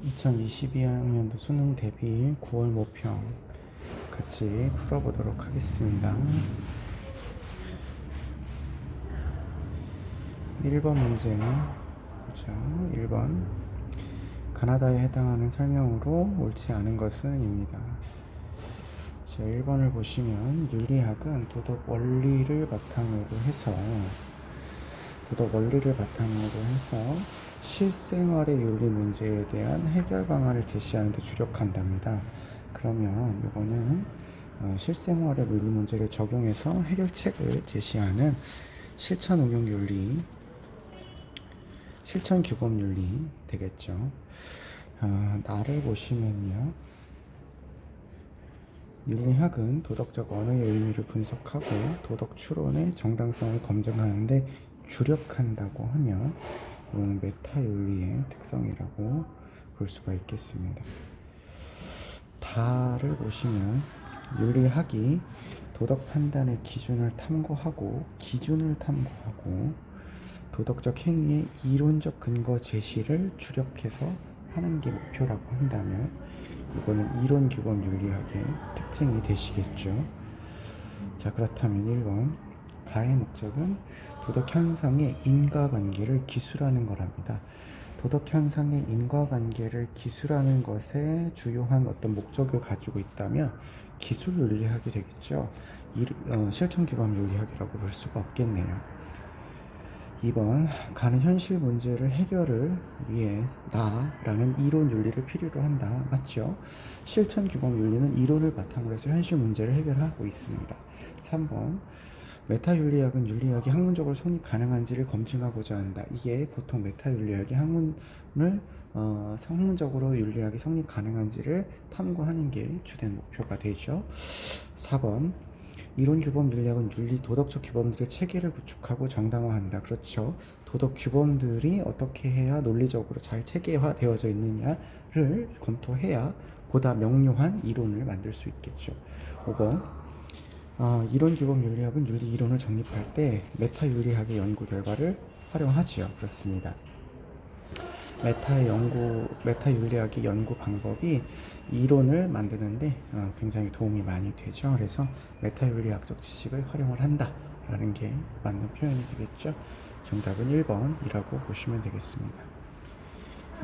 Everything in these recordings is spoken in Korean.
2022학년도 수능 대비 9월 모평 같이 풀어보도록 하겠습니다. 1번 문제 보죠. 1번 가나다에 해당하는 설명으로 옳지 않은 것은 입니다. 자, 1번을 보시면 윤리학은 도덕 원리를 바탕으로 해서 실생활의 윤리 문제에 대한 해결 방안을 제시하는 데 주력한답니다. 그러면 이거는 실생활의 윤리 문제를 적용해서 해결책을 제시하는 실천 응용 윤리, 실천 규범 윤리 되겠죠. 나를 보시면요. 윤리학은 도덕적 언어의 의미를 분석하고 도덕 추론의 정당성을 검증하는데 주력한다고 하면 이거는 메타윤리의 특성이라고 볼 수가 있겠습니다. 다를 보시면 윤리학이 도덕 판단의 기준을 탐구하고 도덕적 행위의 이론적 근거 제시를 주력해서 하는 게 목표라고 한다면 이거는 이론 규범 윤리학의 특징이 되시겠죠. 자, 그렇다면 1번 가의 목적은 도덕 현상의 인과관계를 기술하는 거랍니다. 도덕 현상의 인과관계를 기술하는 것에 주요한 어떤 목적을 가지고 있다면 기술 윤리학이 되겠죠. 실천 규범 윤리학이라고 볼 수가 없겠네요. 2번 가는 현실 문제를 해결을 위해 나라는 이론 윤리를 필요로 한다. 맞죠? 실천 규범 윤리는 이론을 바탕으로 해서 현실 문제를 해결하고 있습니다. 3번 메타윤리학은 윤리학이 학문적으로 성립 가능한지를 검증하고자 한다. 이게 보통 메타윤리학이 학문적으로 윤리학이 성립 가능한지를 탐구하는 게 주된 목표가 되죠. 4번 이론 규범 윤리학은 도덕적 규범들의 체계를 구축하고 정당화한다. 그렇죠. 도덕 규범들이 어떻게 해야 논리적으로 잘 체계화되어져 있느냐를 검토해야 보다 명료한 이론을 만들 수 있겠죠. 5번 이론 규범 윤리학은 윤리 이론을 정립할 때 메타 윤리학의 연구 결과를 활용하지요. 그렇습니다. 메타 윤리학의 연구 방법이 이론을 만드는데 굉장히 도움이 많이 되죠. 그래서 메타 윤리학적 지식을 활용을 한다라는 게 맞는 표현이 되겠죠. 정답은 1번이라고 보시면 되겠습니다.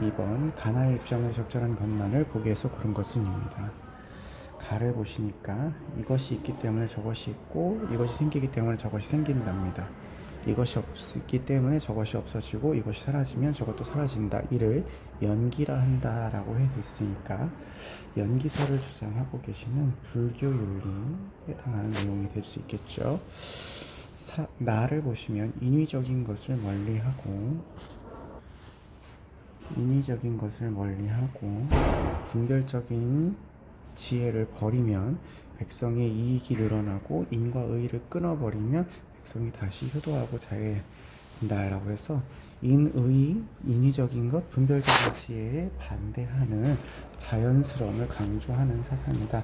2번 가나의 입장으로 적절한 것만을 보기에서 고른 것은입니다. 가를 보시니까 이것이 있기 때문에 저것이 있고 이것이 생기기 때문에 저것이 생긴답니다. 이것이 없기 때문에 저것이 없어지고 이것이 사라지면 저것도 사라진다. 이를 연기라 한다라고 해뒀으니까 연기설을 주장하고 계시는 불교 윤리에 해당하는 내용이 될 수 있겠죠. 나를 보시면 인위적인 것을 멀리하고 분별적인 지혜를 버리면 백성의 이익이 늘어나고 인과 의를 끊어버리면 백성이 다시 효도하고 자유해진다라고 해서 인위적인 것, 분별적인 지혜에 반대하는 자연스러움을 강조하는 사상이다.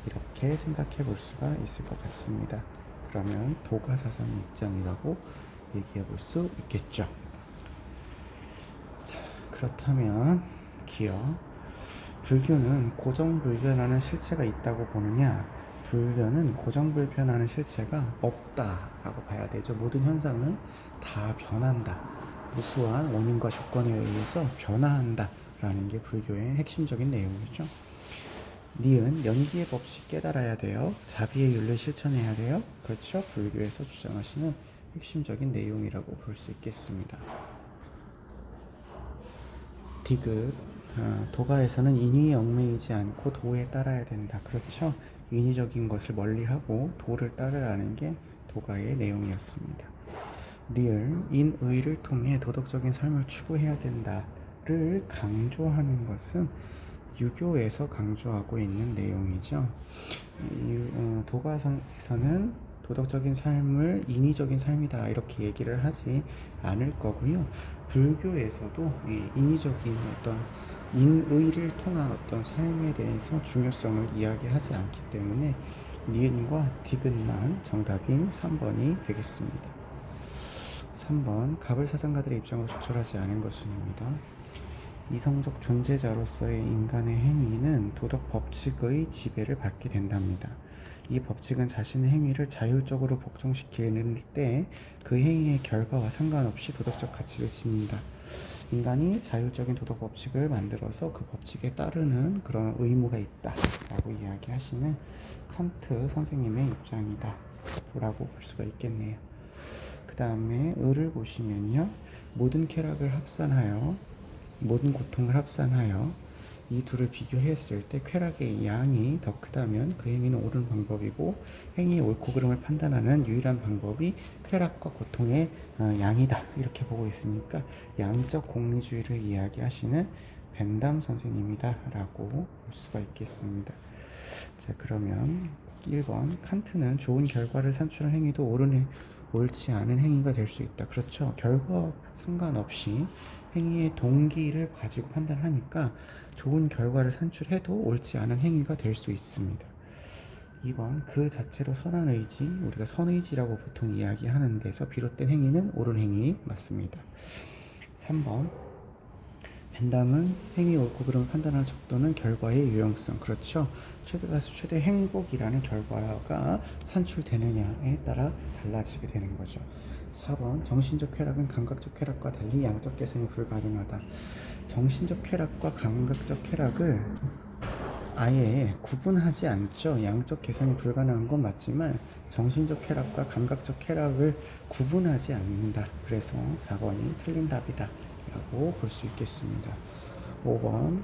이렇게 생각해 볼 수가 있을 것 같습니다. 그러면 도가 사상의 입장이라고 얘기해 볼 수 있겠죠. 자, 그렇다면 기억 불교는 고정불변하는 실체가 있다고 보느냐? 불교는 고정불변하는 실체가 없다라고 봐야 되죠. 모든 현상은 다 변한다. 무수한 원인과 조건에 의해서 변화한다라는 게 불교의 핵심적인 내용이죠. 니은 연기의 법칙 깨달아야 돼요. 자비의 윤리 실천해야 돼요. 그렇죠? 불교에서 주장하시는 핵심적인 내용이라고 볼 수 있겠습니다. 디귿 도가에서는 인위에 얽매이지 않고 도에 따라야 된다. 그렇죠? 인위적인 것을 멀리하고 도를 따르라는 게 도가의 내용이었습니다. 리을 인의를 통해 도덕적인 삶을 추구해야 된다를 강조하는 것은 유교에서 강조하고 있는 내용이죠. 도가에서는 도덕적인 삶을 인위적인 삶이다 이렇게 얘기를 하지 않을 거고요. 불교에서도 인위적인 어떤 인의를 통한 어떤 삶에 대해서 중요성을 이야기하지 않기 때문에 니은과 디귿만 정답인 3번이 되겠습니다. 3번 갑을 사상가들의 입장으로 적절하지 않은 것은입니다. 이성적 존재자로서의 인간의 행위는 도덕 법칙의 지배를 받게 된답니다. 이 법칙은 자신의 행위를 자율적으로 복종시키는 때 그 행위의 결과와 상관없이 도덕적 가치를 지닌다. 인간이 자율적인 도덕 법칙을 만들어서 그 법칙에 따르는 그런 의무가 있다 라고 이야기하시는 칸트 선생님의 입장이다 라고 볼 수가 있겠네요. 그 다음에 을을 보시면요, 모든 쾌락을 합산하여 모든 고통을 합산하여 이 둘을 비교했을 때 쾌락의 양이 더 크다면 그 행위는 옳은 방법이고, 행위의 옳고 그름을 판단하는 유일한 방법이 쾌락과 고통의 양이다 이렇게 보고 있으니까 양적 공리주의를 이야기하시는 벤담 선생님이다 라고 볼 수가 있겠습니다. 자, 그러면 1번, 칸트는 좋은 결과를 산출한 행위도 옳지 않은 행위가 될 수 있다. 그렇죠. 결과 상관없이 행위의 동기를 가지고 판단하니까 좋은 결과를 산출해도 옳지 않은 행위가 될 수 있습니다. 2번, 그 자체로 선한 의지, 우리가 선의지라고 보통 이야기하는 데서 비롯된 행위는 옳은 행위 맞습니다. 3번, 벤담은 행위 옳고 그름을 판단하는 척도는 결과의 유용성, 그렇죠. 최대가수 최대 행복이라는 결과가 산출되느냐에 따라 달라지게 되는 거죠. 4번, 정신적 쾌락은 감각적 쾌락과 달리 양적 계산이 불가능하다. 정신적 쾌락과 감각적 쾌락을 아예 구분하지 않죠. 양적 계산이 불가능한 건 맞지만 정신적 쾌락과 감각적 쾌락을 구분하지 않는다. 그래서 4번이 틀린 답이다 라고 볼 수 있겠습니다. 5번,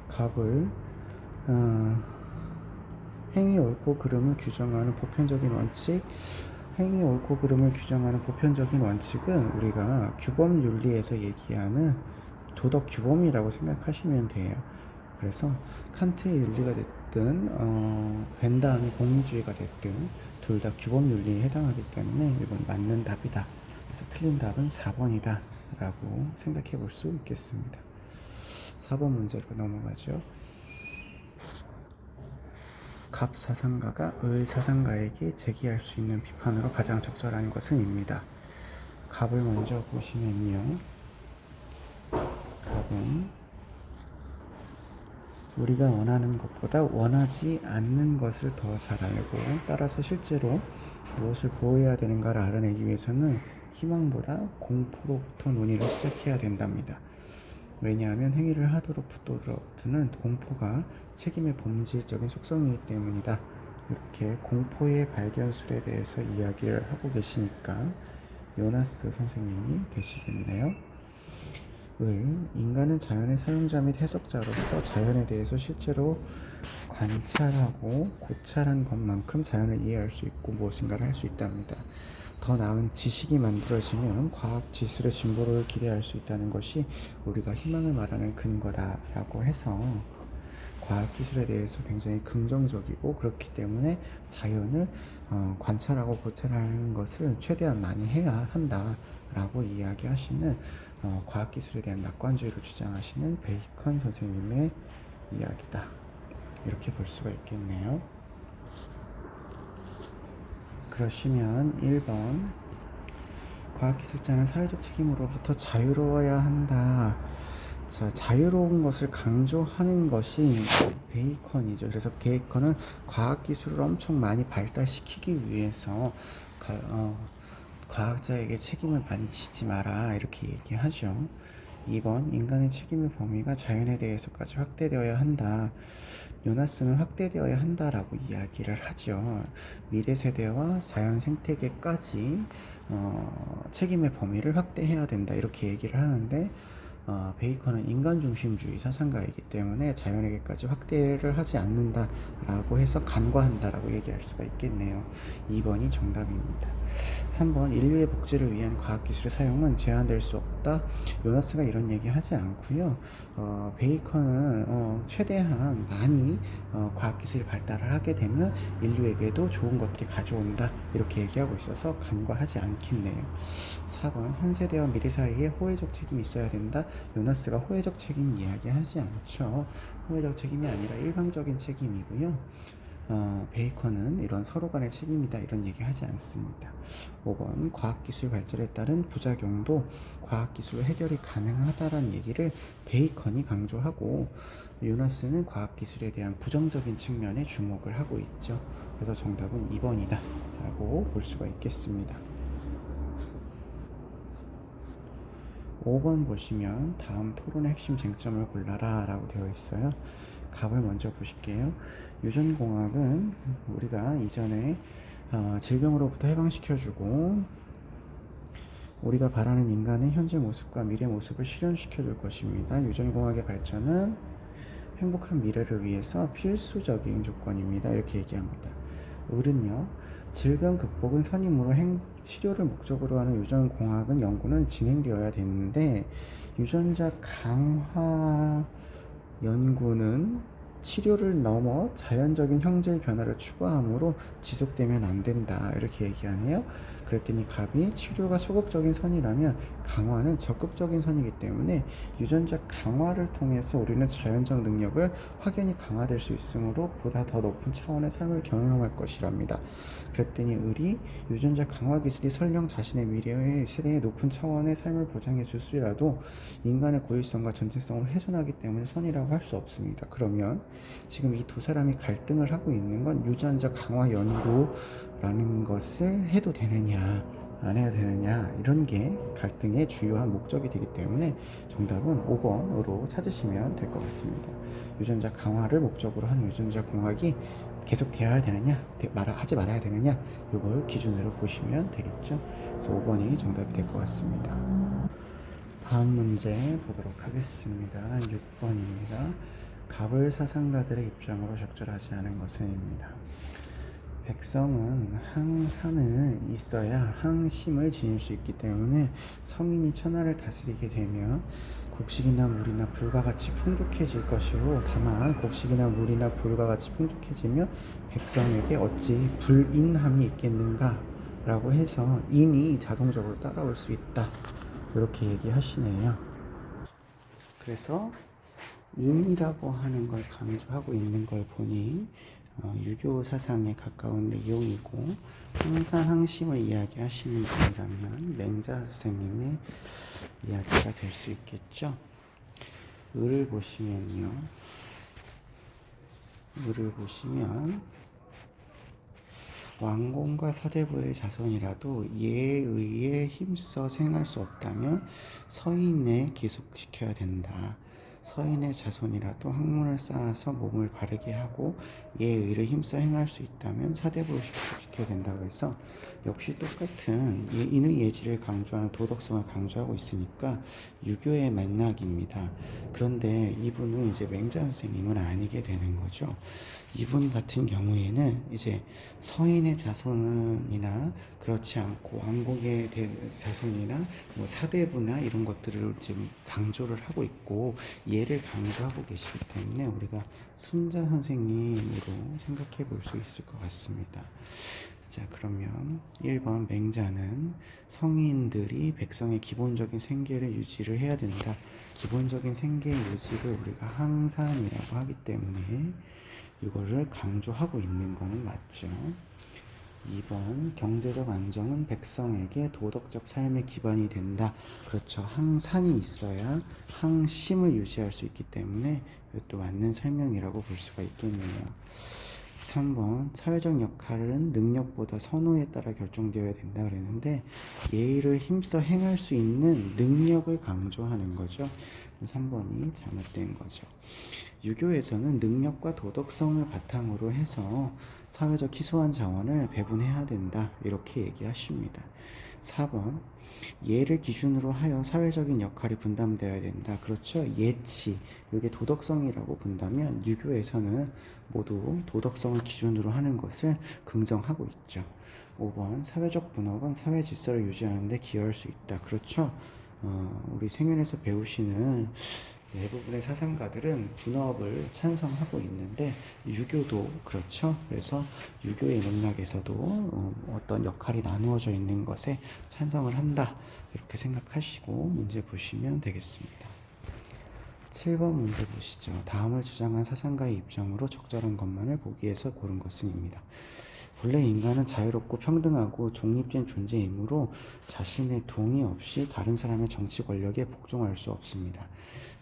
갑을 행위 옳고 그름을 규정하는 보편적인 원칙. 행위 옳고 그름을 규정하는 보편적인 원칙은 우리가 규범 윤리에서 얘기하는 도덕 규범이라고 생각하시면 돼요. 그래서 칸트의 윤리가 됐든 벤담의 공리주의가 됐든 둘 다 규범 윤리에 해당하기 때문에 이건 맞는 답이다. 그래서 틀린 답은 4번이다 라고 생각해 볼 수 있겠습니다. 4번 문제로 넘어가죠. 갑 사상가가 을 사상가에게 제기할 수 있는 비판으로 가장 적절한 것은 입니다. 갑을 먼저 보시면요, 갑은 우리가 원하는 것보다 원하지 않는 것을 더 잘 알고, 따라서 실제로 무엇을 보호해야 되는가를 알아내기 위해서는 희망보다 공포로부터 논의를 시작해야 된답니다. 왜냐하면 행위를 하도록부터 드는 공포가 책임의 본질적인 속성이기 때문이다. 이렇게 공포의 발견술에 대해서 이야기를 하고 계시니까 요나스 선생님이 되시겠네요. 인간은 자연의 사용자 및 해석자로서 자연에 대해서 실제로 관찰하고 고찰한 것만큼 자연을 이해할 수 있고 무엇인가를 할 수 있답니다. 더 나은 지식이 만들어지면 과학 기술의 진보를 기대할 수 있다는 것이 우리가 희망을 말하는 근거다라고 해서 과학 기술에 대해서 굉장히 긍정적이고, 그렇기 때문에 자연을 관찰하고 고찰하는 것을 최대한 많이 해야 한다라고 이야기하시는 과학 기술에 대한 낙관주의를 주장하시는 베이컨 선생님의 이야기다. 이렇게 볼 수가 있겠네요. 그러시면 1번, 과학기술자는 사회적 책임으로부터 자유로워야 한다. 자, 자유로운 것을 강조하는 것이 베이컨이죠. 그래서 베이컨은 과학기술을 엄청 많이 발달시키기 위해서 과학자에게 책임을 많이 지지 마라 이렇게 얘기하죠. 2번, 인간의 책임의 범위가 자연에 대해서까지 확대되어야 한다. 요나스는 확대되어야 한다라고 이야기를 하죠. 미래 세대와 자연 생태계까지 책임의 범위를 확대해야 된다 이렇게 얘기를 하는데, 베이컨은 인간중심주의 사상가이기 때문에 자연에게까지 확대를 하지 않는다라고 해서 간과한다라고 얘기할 수가 있겠네요. 2번이 정답입니다. 3번, 인류의 복지를 위한 과학기술의 사용은 제한될 수 없다. 요나스가 이런 얘기 하지 않고요. 베이컨은 최대한 많이 과학기술이 발달을 하게 되면 인류에게도 좋은 것들이 가져온다 이렇게 얘기하고 있어서 간과하지 않겠네요. 4번, 현 세대와 미래 사이에 호혜적 책임이 있어야 된다. 요나스가 호혜적 책임 이야기하지 않죠. 호혜적 책임이 아니라 일방적인 책임이고요. 베이컨은 이런 서로 간의 책임이다 이런 얘기 하지 않습니다. 5번 과학기술 발전에 따른 부작용도 과학기술로 해결이 가능하다라는 얘기를 베이컨이 강조하고 유너스는 과학기술에 대한 부정적인 측면에 주목을 하고 있죠. 그래서 정답은 2번이다 라고 볼 수가 있겠습니다. 5번 보시면 다음 토론의 핵심 쟁점을 골라라 라고 되어 있어요. 답을 먼저 보실게요. 유전공학은 우리가 이전에 질병으로부터 해방시켜주고 우리가 바라는 인간의 현재 모습과 미래 모습을 실현시켜 줄 것입니다. 유전공학의 발전은 행복한 미래를 위해서 필수적인 조건입니다. 이렇게 얘기합니다. 을은요, 질병 극복은 선임으로 치료를 목적으로 하는 유전공학은 연구는 진행되어야 되는데 유전자 강화 연구는 치료를 넘어 자연적인 형질 변화를 추구함으로 지속되면 안 된다 이렇게 얘기하네요. 그랬더니 갑이 치료가 소극적인 선이라면 강화는 적극적인 선이기 때문에 유전자 강화를 통해서 우리는 자연적 능력을 확연히 강화될 수 있으므로 보다 더 높은 차원의 삶을 경험할 것이랍니다. 그랬더니 을이 유전자 강화 기술이 설령 자신의 미래의 세대의 높은 차원의 삶을 보장해 줄 수라도 인간의 고유성과 전체성을 훼손하기 때문에 선이라고 할 수 없습니다. 그러면 지금 이 두 사람이 갈등을 하고 있는 건 유전자 강화 연구라는 것을 해도 되느냐 안 해야 되느냐 이런 게 갈등의 주요한 목적이 되기 때문에 정답은 5번으로 찾으시면 될 것 같습니다. 유전자 강화를 목적으로 하는 유전자 공학이 계속 되어야 되느냐 하지 말아야 되느냐 이걸 기준으로 보시면 되겠죠. 그래서 5번이 정답이 될 것 같습니다. 다음 문제 보도록 하겠습니다. 6번입니다. 갑을 사상가들의 입장으로 적절하지 않은 것은입니다. 백성은 항산을 있어야 항심을 지닐 수 있기 때문에 성인이 천하를 다스리게 되면 곡식이나 물이나 불과 같이 풍족해질 것이고 다만 곡식이나 물이나 불과 같이 풍족해지면 백성에게 어찌 불인함이 있겠는가 라고 해서 인이 자동적으로 따라올 수 있다 이렇게 얘기하시네요. 그래서 인이라고 하는 걸 강조하고 있는 걸 보니 유교 사상에 가까운 내용이고 항상 항심을 이야기하시는 분이라면 맹자 선생님의 이야기가 될 수 있겠죠. 을을 보시면요. 을을 보시면 왕공과 사대부의 자손이라도 예에 의해 힘써 생할 수 없다면 서인에 기속시켜야 된다. 서인의 자손이라도 학문을 쌓아서 몸을 바르게 하고 예에 의를 힘써 행할 수 있다면 사대부를 기속시켜야 된다고 해서 역시 똑같은 인의 예지를 강조하는 도덕성을 강조하고 있으니까 유교의 맥락입니다. 그런데 이분은 이제 맹자 선생님은 아니게 되는 거죠. 이분 같은 경우에는 이제 서인의 자손이나 그렇지 않고 왕국의 자손이나 뭐 사대부나 이런 것들을 지금 강조를 하고 있고 예를 강조하고 계시기 때문에 우리가 순자 선생님으로 생각해 볼 수 있을 것 같습니다. 자, 그러면 1번 맹자는 성인들이 백성의 기본적인 생계를 유지를 해야 된다. 기본적인 생계 유지를 우리가 항산이라고 하기 때문에 이거를 강조하고 있는 거는 맞죠. 2번 경제적 안정은 백성에게 도덕적 삶의 기반이 된다. 그렇죠. 항산이 있어야 항심을 유지할 수 있기 때문에 이것도 맞는 설명이라고 볼 수가 있겠네요. 3번 사회적 역할은 능력보다 선호에 따라 결정되어야 된다 그랬는데 예의를 힘써 행할 수 있는 능력을 강조하는 거죠. 3번이 잘못된 거죠. 유교에서는 능력과 도덕성을 바탕으로 해서 사회적 희소한 자원을 배분해야 된다 이렇게 얘기하십니다. 4번 예를 기준으로 하여 사회적인 역할이 분담되어야 된다. 그렇죠. 예치 이게 도덕성이라고 본다면 유교에서는 모두 도덕성을 기준으로 하는 것을 긍정하고 있죠. 5번 사회적 분업은 사회 질서를 유지하는 데 기여할 수 있다. 그렇죠. 우리 생윤에서 배우시는 대부분의 사상가들은 분업을 찬성하고 있는데 유교도 그렇죠. 그래서 유교의 맥락에서도 어떤 역할이 나누어져 있는 것에 찬성을 한다 이렇게 생각하시고 문제 보시면 되겠습니다. 7번 문제 보시죠. 다음을 주장한 사상가의 입장으로 적절한 것만을 보기 위해서 고른 것은입니다. 본래 인간은 자유롭고 평등하고 독립된 존재이므로 자신의 동의 없이 다른 사람의 정치 권력에 복종할 수 없습니다.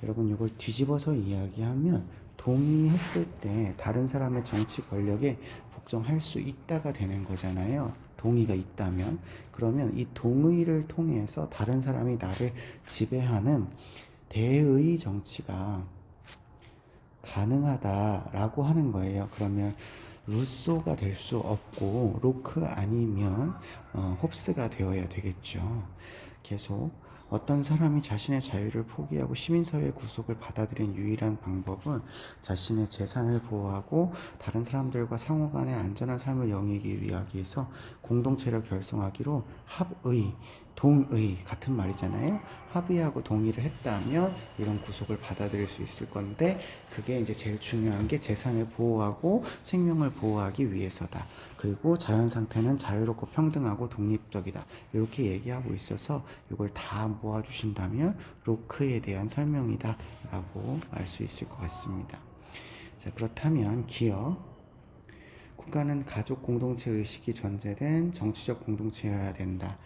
여러분 이걸 뒤집어서 이야기하면 동의했을 때 다른 사람의 정치 권력에 복종할 수 있다가 되는 거잖아요. 동의가 있다면. 그러면 이 동의를 통해서 다른 사람이 나를 지배하는 대의 정치가 가능하다라고 하는 거예요. 그러면 루소가 될 수 없고 로크 아니면 홉스가 되어야 되겠죠. 계속 어떤 사람이 자신의 자유를 포기하고 시민사회 구속을 받아들인 유일한 방법은 자신의 재산을 보호하고 다른 사람들과 상호간의 안전한 삶을 영위하기 위해서 공동체를 결성하기로 합의, 동의 같은 말이잖아요. 합의하고 동의를 했다면 이런 구속을 받아들일 수 있을 건데 그게 이제 제일 중요한 게 재산을 보호하고 생명을 보호하기 위해서다. 그리고 자연 상태는 자유롭고 평등하고 독립적이다. 이렇게 얘기하고 있어서 이걸 다 모아주신다면 로크에 대한 설명이다 라고 알 수 있을 것 같습니다. 자, 그렇다면 기업 국가는 가족 공동체 의식이 전제된 정치적 공동체여야 된다.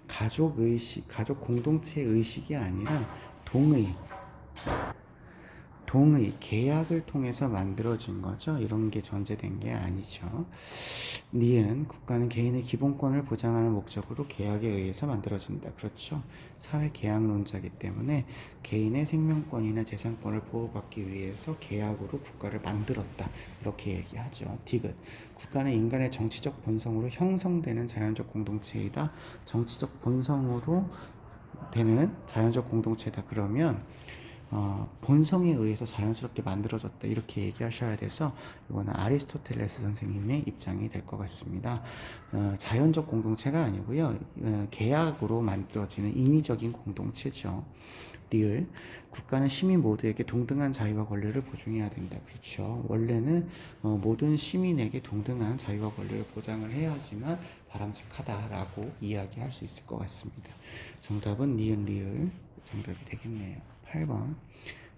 가족 의식, 가족 공동체 의식이 아니라 동의, 계약을 통해서 만들어진 거죠. 이런 게 전제된 게 아니죠. 니은, 국가는 개인의 기본권을 보장하는 목적으로 계약에 의해서 만들어진다. 그렇죠. 사회 계약론자이기 때문에 개인의 생명권이나 재산권을 보호받기 위해서 계약으로 국가를 만들었다. 이렇게 얘기하죠. 디귿, 국가는 인간의 정치적 본성으로 형성되는 자연적 공동체이다. 정치적 본성으로 되는 자연적 공동체다. 그러면 본성에 의해서 자연스럽게 만들어졌다 이렇게 얘기하셔야 돼서 이거는 아리스토텔레스 선생님의 입장이 될 것 같습니다. 자연적 공동체가 아니고요. 계약으로 만들어지는 인위적인 공동체죠. 리을, 국가는 시민 모두에게 동등한 자유와 권리를 보증해야 된다. 그렇죠. 원래는 모든 시민에게 동등한 자유와 권리를 보장을 해야지만 바람직하다라고 이야기할 수 있을 것 같습니다. 정답은 니은 리을 정답이 되겠네요. 8번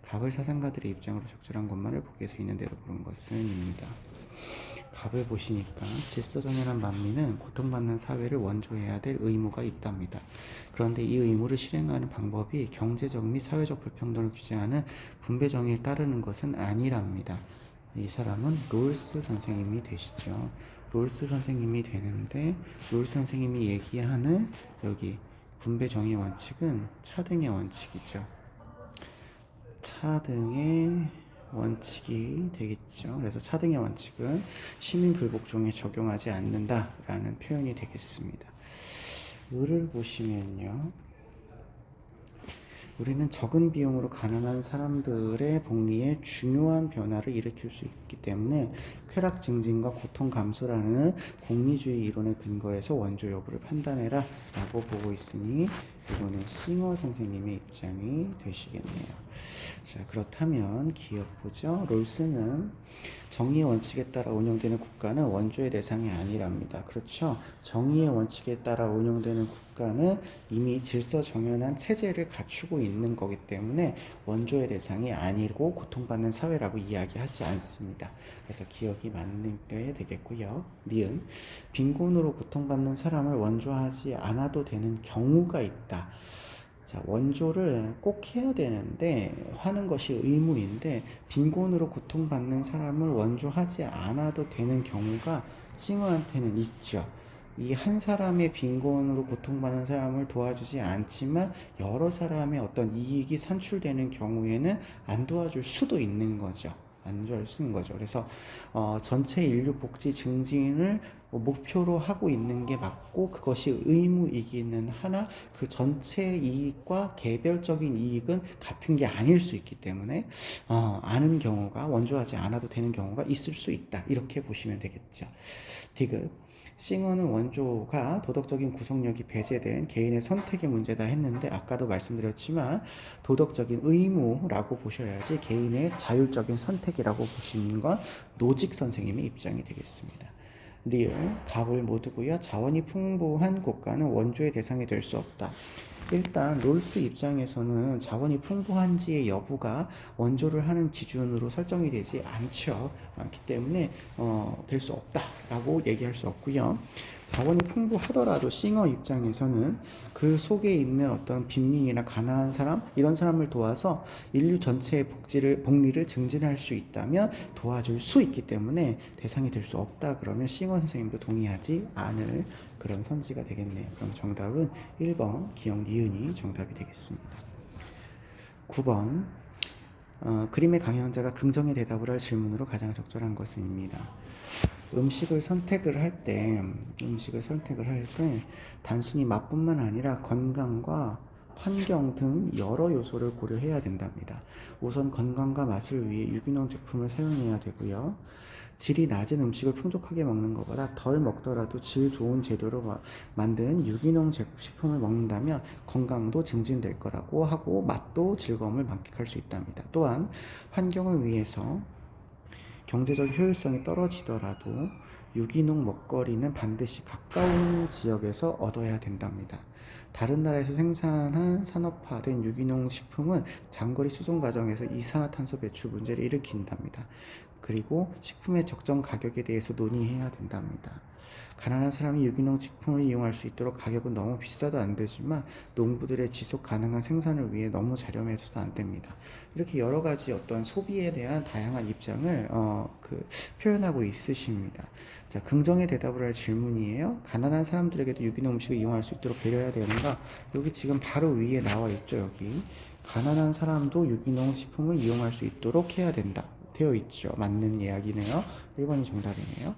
갑을 사상가들의 입장으로 적절한 것만을 보기 위해서 있는 대로 고른 것은 입니다. 갑을 보시니까 질서정연한 만민은 고통받는 사회를 원조해야 될 의무가 있답니다. 그런데 이 의무를 실행하는 방법이 경제적 및 사회적 불평등을 규제하는 분배정의를 따르는 것은 아니랍니다. 이 사람은 롤스 선생님이 되시죠. 롤스 선생님이 되는데 롤스 선생님이 얘기하는 여기 분배정의 원칙은 차등의 원칙이죠. 차등의 원칙이 되겠죠. 그래서 차등의 원칙은 시민 불복종에 적용하지 않는다라는 표현이 되겠습니다. 을을 보시면요. 우리는 적은 비용으로 가난한 사람들의 복리에 중요한 변화를 일으킬 수 있기 때문에 쾌락 증진과 고통 감소라는 공리주의 이론에 근거해서 원조 여부를 판단해라 라고 보고 있으니 이거는 싱어 선생님의 입장이 되시겠네요. 자, 그렇다면 기억 보죠. 롤스는 정의의 원칙에 따라 운영되는 국가는 원조의 대상이 아니랍니다. 그렇죠. 정의의 원칙에 따라 운영되는 국가는 이미 질서정연한 체제를 갖추고 있는 거기 때문에 원조의 대상이 아니고 고통받는 사회라고 이야기하지 않습니다. 그래서 기억이 맞는 게 되겠고요. 니은, 빈곤으로 고통받는 사람을 원조하지 않아도 되는 경우가 있다. 자, 원조를 꼭 해야 되는데 하는 것이 의무인데 빈곤으로 고통받는 사람을 원조하지 않아도 되는 경우가 싱어한테는 있죠. 이 한 사람의 빈곤으로 고통받는 사람을 도와주지 않지만 여러 사람의 어떤 이익이 산출되는 경우에는 안 도와줄 수도 있는 거죠. 안 도와줄 수 있는 거죠. 그래서 전체 인류 복지 증진을 목표로 하고 있는 게 맞고 그것이 의무이기는 하나 그 전체 이익과 개별적인 이익은 같은 게 아닐 수 있기 때문에 아는 경우가 원조하지 않아도 되는 경우가 있을 수 있다. 이렇게 보시면 되겠죠. 디귿, 싱어는 원조가 도덕적인 구속력이 배제된 개인의 선택의 문제다 했는데 아까도 말씀드렸지만 도덕적인 의무라고 보셔야지 개인의 자율적인 선택이라고 보시는 건 노직 선생님의 입장이 되겠습니다. 리을, 갑을 못 두고야 자원이 풍부한 국가는 원조의 대상이 될 수 없다. 일단 롤스 입장에서는 자원이 풍부한지의 여부가 원조를 하는 기준으로 설정이 되지 않기 때문에 될 수 없다라고 얘기할 수 없고요. 자원이 풍부하더라도 싱어 입장에서는 그 속에 있는 어떤 빈민이나 가난한 사람 이런 사람을 도와서 인류 전체의 복리를 증진할 수 있다면 도와줄 수 있기 때문에 대상이 될 수 없다 그러면 싱어 선생님도 동의하지 않을 그런 선지가 되겠네요. 그럼 정답은 1번 기역 니은이 정답이 되겠습니다. 9번 그림의 강연자가 긍정의 대답을 할 질문으로 가장 적절한 것은입니다. 음식을 선택을 할 때 단순히 맛뿐만 아니라 건강과 환경 등 여러 요소를 고려해야 된답니다. 우선 건강과 맛을 위해 유기농 제품을 사용해야 되고요. 질이 낮은 음식을 풍족하게 먹는 것보다 덜 먹더라도 질 좋은 재료로 만든 유기농 식품을 먹는다면 건강도 증진될 거라고 하고 맛도 즐거움을 만끽할 수 있답니다. 또한 환경을 위해서 경제적 효율성이 떨어지더라도 유기농 먹거리는 반드시 가까운 지역에서 얻어야 된답니다. 다른 나라에서 생산한 산업화된 유기농 식품은 장거리 수송 과정에서 이산화탄소 배출 문제를 일으킨답니다. 그리고 식품의 적정 가격에 대해서 논의해야 된답니다. 가난한 사람이 유기농 식품을 이용할 수 있도록 가격은 너무 비싸도 안 되지만 농부들의 지속 가능한 생산을 위해 너무 저렴해서도 안 됩니다. 이렇게 여러 가지 어떤 소비에 대한 다양한 입장을 표현하고 있으십니다. 자, 긍정의 대답을 할 질문이에요. 가난한 사람들에게도 유기농 음식을 이용할 수 있도록 배려해야 되는가? 여기 지금 바로 위에 나와 있죠. 여기 가난한 사람도 유기농 식품을 이용할 수 있도록 해야 된다. 되어 있죠. 맞는 이야기네요. 1번이 정답이네요.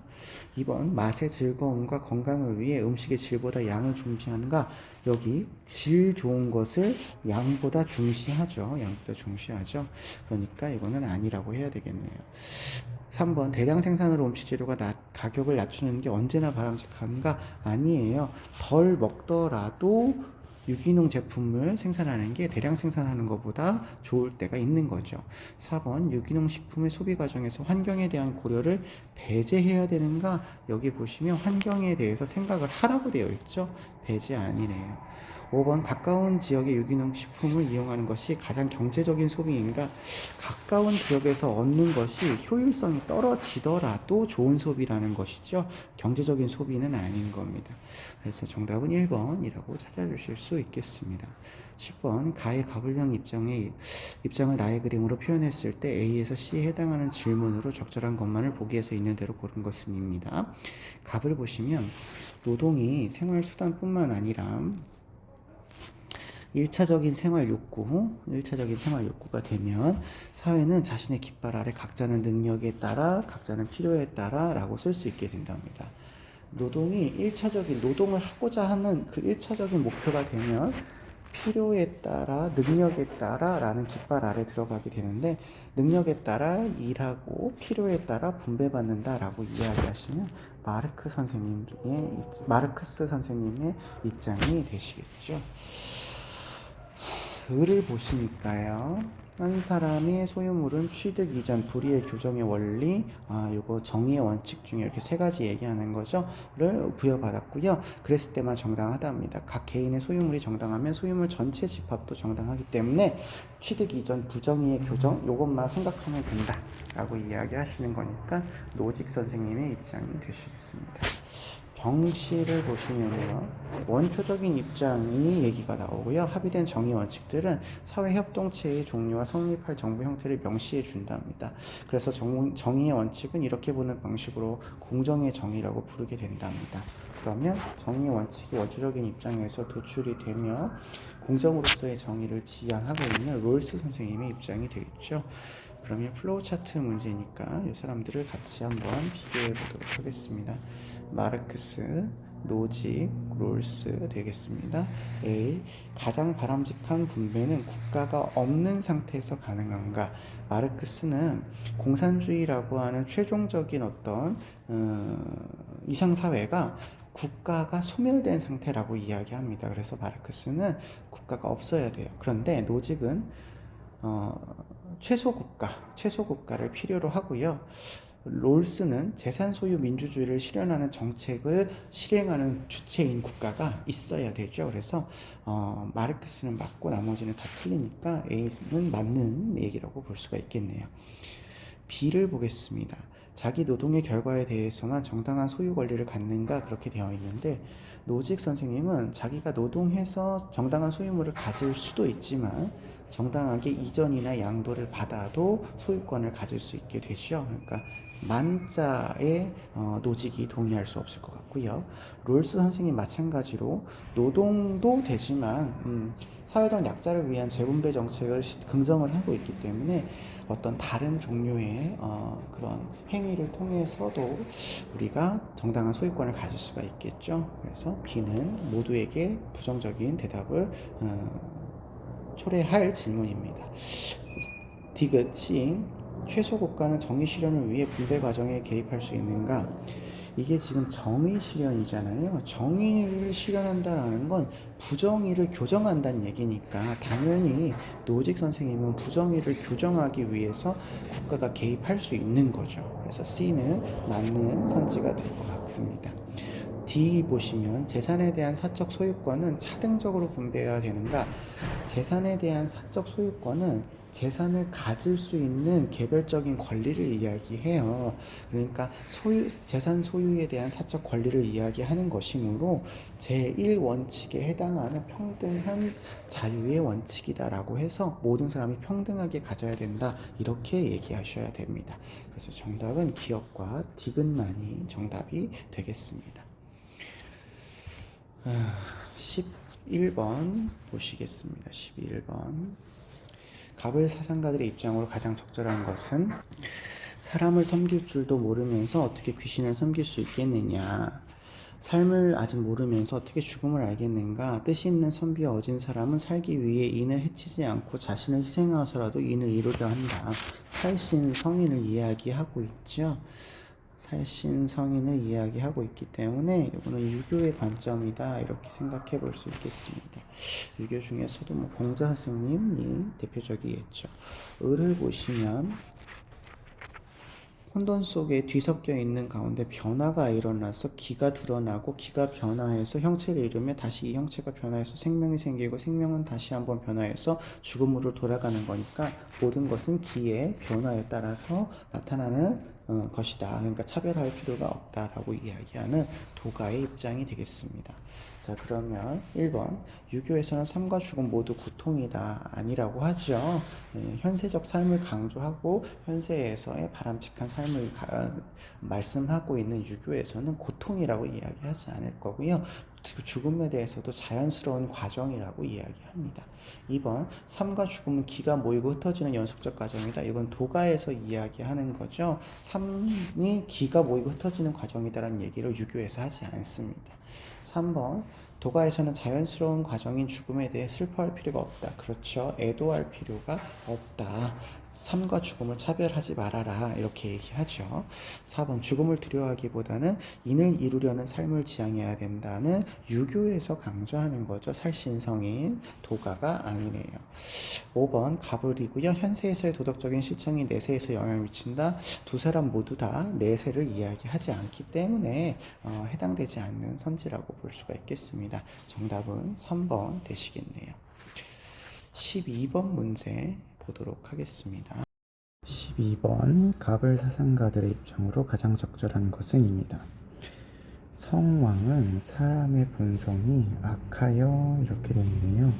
2번 맛의 즐거움과 건강을 위해 음식의 질보다 양을 중시하는가? 여기 질 좋은 것을 양보다 중시하죠. 그러니까 이거는 아니라고 해야 되겠네요. 3번 대량 생산으로 음식 재료가 가격을 낮추는 게 언제나 바람직한가? 아니에요. 덜 먹더라도 유기농 제품을 생산하는 게 대량 생산하는 것보다 좋을 때가 있는 거죠. 4번 유기농 식품의 소비 과정에서 환경에 대한 고려를 배제해야 되는가? 여기 보시면 환경에 대해서 생각을 하라고 되어 있죠. 배제 아니네요. 5번 가까운 지역의 유기농 식품을 이용하는 것이 가장 경제적인 소비인가? 가까운 지역에서 얻는 것이 효율성이 떨어지더라도 좋은 소비라는 것이죠. 경제적인 소비는 아닌 겁니다. 그래서 정답은 1번이라고 찾아주실 수 있겠습니다. 10번 가의 가불형 입장을 나의 그림으로 표현했을 때 A에서 C에 해당하는 질문으로 적절한 것만을 보기에서 있는 대로 고른 것은입니다. 갑을 보시면 노동이 생활수단뿐만 아니라 1차적인 생활 욕구가 되면 사회는 자신의 깃발 아래 각자는 능력에 따라 각자는 필요에 따라 라고 쓸 수 있게 된답니다. 노동이 1차적인 노동을 하고자 하는 그 1차적인 목표가 되면 필요에 따라 능력에 따라 라는 깃발 아래 들어가게 되는데 능력에 따라 일하고 필요에 따라 분배받는다 라고 이야기하시면 마르크스 선생님의 입장이 되시겠죠. 글을 보시니까요. 한 사람의 소유물은 취득 이전 불의의 교정의 원리, 요거 정의의 원칙 중에 이렇게 세 가지 얘기하는 거죠.를 부여받았고요. 그랬을 때만 정당하답니다. 각 개인의 소유물이 정당하면 소유물 전체 집합도 정당하기 때문에 취득 이전 부정의의 교정 요것만 생각하면 된다라고 이야기하시는 거니까 노직 선생님의 입장이 되시겠습니다. 경시를 보시면요. 원초적인 입장이 얘기가 나오고요. 합의된 정의 원칙들은 사회 협동체의 종류와 성립할 정부 형태를 명시해 준답니다. 그래서 정의의 원칙은 이렇게 보는 방식으로 공정의 정의라고 부르게 된답니다. 그러면 정의 원칙이 원초적인 입장에서 도출이 되며 공정으로서의 정의를 지향하고 있는 롤스 선생님의 입장이 되겠죠. 그러면 플로우 차트 문제니까 이 사람들을 같이 한번 비교해 보도록 하겠습니다. 마르크스, 노직, 롤스 되겠습니다. A. 가장 바람직한 분배는 국가가 없는 상태에서 가능한가? 마르크스는 공산주의라고 하는 최종적인 어떤 이상사회가 국가가 소멸된 상태라고 이야기합니다. 그래서 마르크스는 국가가 없어야 돼요. 그런데 노직은 최소국가를 필요로 하고요. 롤스는 재산 소유 민주주의를 실현하는 정책을 실행하는 주체인 국가가 있어야 되죠. 그래서 마르크스는 맞고 나머지는 다 틀리니까 A는 맞는 얘기라고 볼 수가 있겠네요. B를 보겠습니다. 자기 노동의 결과에 대해서만 정당한 소유 권리를 갖는가 그렇게 되어 있는데 노직 선생님은 자기가 노동해서 정당한 소유물을 가질 수도 있지만 정당하게 이전이나 양도를 받아도 소유권을 가질 수 있게 되죠. 그러니까 만자의 노직이 동의할 수 없을 것 같고요. 롤스 선생님 마찬가지로 노동도 되지만 사회적 약자를 위한 재분배 정책을 긍정을 하고 있기 때문에 어떤 다른 종류의 그런 행위를 통해서도 우리가 정당한 소유권을 가질 수가 있겠죠. 그래서 B는 모두에게 부정적인 대답을 초래할 질문입니다. 디귿이 최소 국가는 정의 실현을 위해 분배 과정에 개입할 수 있는가? 이게 지금 정의 실현이잖아요. 정의를 실현한다라는 건 부정의를 교정한다는 얘기니까 당연히 노직 선생님은 부정의를 교정하기 위해서 국가가 개입할 수 있는 거죠. 그래서 C는 맞는 선지가 될 것 같습니다. D 보시면 재산에 대한 사적 소유권은 차등적으로 분배해야 되는가? 재산에 대한 사적 소유권은 재산을 가질 수 있는 개별적인 권리를 이야기해요. 그러니까 재산 소유에 대한 사적 권리를 이야기하는 것이므로 제1원칙에 해당하는 평등한 자유의 원칙이다라고 해서 모든 사람이 평등하게 가져야 된다. 이렇게 얘기하셔야 됩니다. 그래서 정답은 기업과 디귿만이 정답이 되겠습니다. 11번 보시겠습니다. 11번. 가불 사상가들의 입장으로 가장 적절한 것은 사람을 섬길 줄도 모르면서 어떻게 귀신을 섬길 수 있겠느냐. 삶을 아직 모르면서 어떻게 죽음을 알겠는가. 뜻이 있는 선비에 어진 사람은 살기 위해 인을 해치지 않고 자신을 희생하서라도 인을 이루려 한다. 살신 성인을 이야기하고 있죠. 살신 성인을 이야기하고 있기 때문에 이거는 유교의 관점이다 이렇게 생각해 볼 수 있겠습니다. 유교 중에서도 공자 스님이 대표적이겠죠. 을을 보시면 혼돈 속에 뒤섞여 있는 가운데 변화가 일어나서 기가 드러나고 기가 변화해서 형체를 이루며 다시 이 형체가 변화해서 생명이 생기고 생명은 다시 한번 변화해서 죽음으로 돌아가는 거니까 모든 것은 기의 변화에 따라서 나타나는 것이다. 그러니까 차별할 필요가 없다라고 이야기하는 도가의 입장이 되겠습니다. 자, 그러면 1번 유교에서는 삶과 죽음 모두 고통이다 아니라고 하죠. 현세적 삶을 강조하고 현세에서의 바람직한 삶을 말씀하고 있는 유교에서는 고통이라고 이야기하지 않을 거고요. 죽음에 대해서도 자연스러운 과정이라고 이야기합니다. 2번 삶과 죽음은 기가 모이고 흩어지는 연속적 과정이다. 이건 도가에서 이야기하는 거죠. 삶이 기가 모이고 흩어지는 과정이다라는 얘기를 유교에서 하지 않습니다. 3번 도가에서는 자연스러운 과정인 죽음에 대해 슬퍼할 필요가 없다. 그렇죠. 애도할 필요가 없다. 삶과 죽음을 차별하지 말아라 이렇게 얘기하죠. 4번 죽음을 두려워하기보다는 인을 이루려는 삶을 지향해야 된다는 유교에서 강조하는 거죠. 살신성인 도가가 아니네요. 5번 가불이고요. 현세에서의 도덕적인 실천이 내세에서 영향을 미친다. 두 사람 모두 다 내세를 이야기하지 않기 때문에 해당되지 않는 선지라고 볼 수가 있겠습니다. 정답은 3번 되시겠네요. 12번 문제 보도록 하겠습니다. 12번 가불 사상가들의 입장으로 가장 적절한 것은 입니다. 성왕은 사람의 본성이 악하여 이렇게 되어 있네요.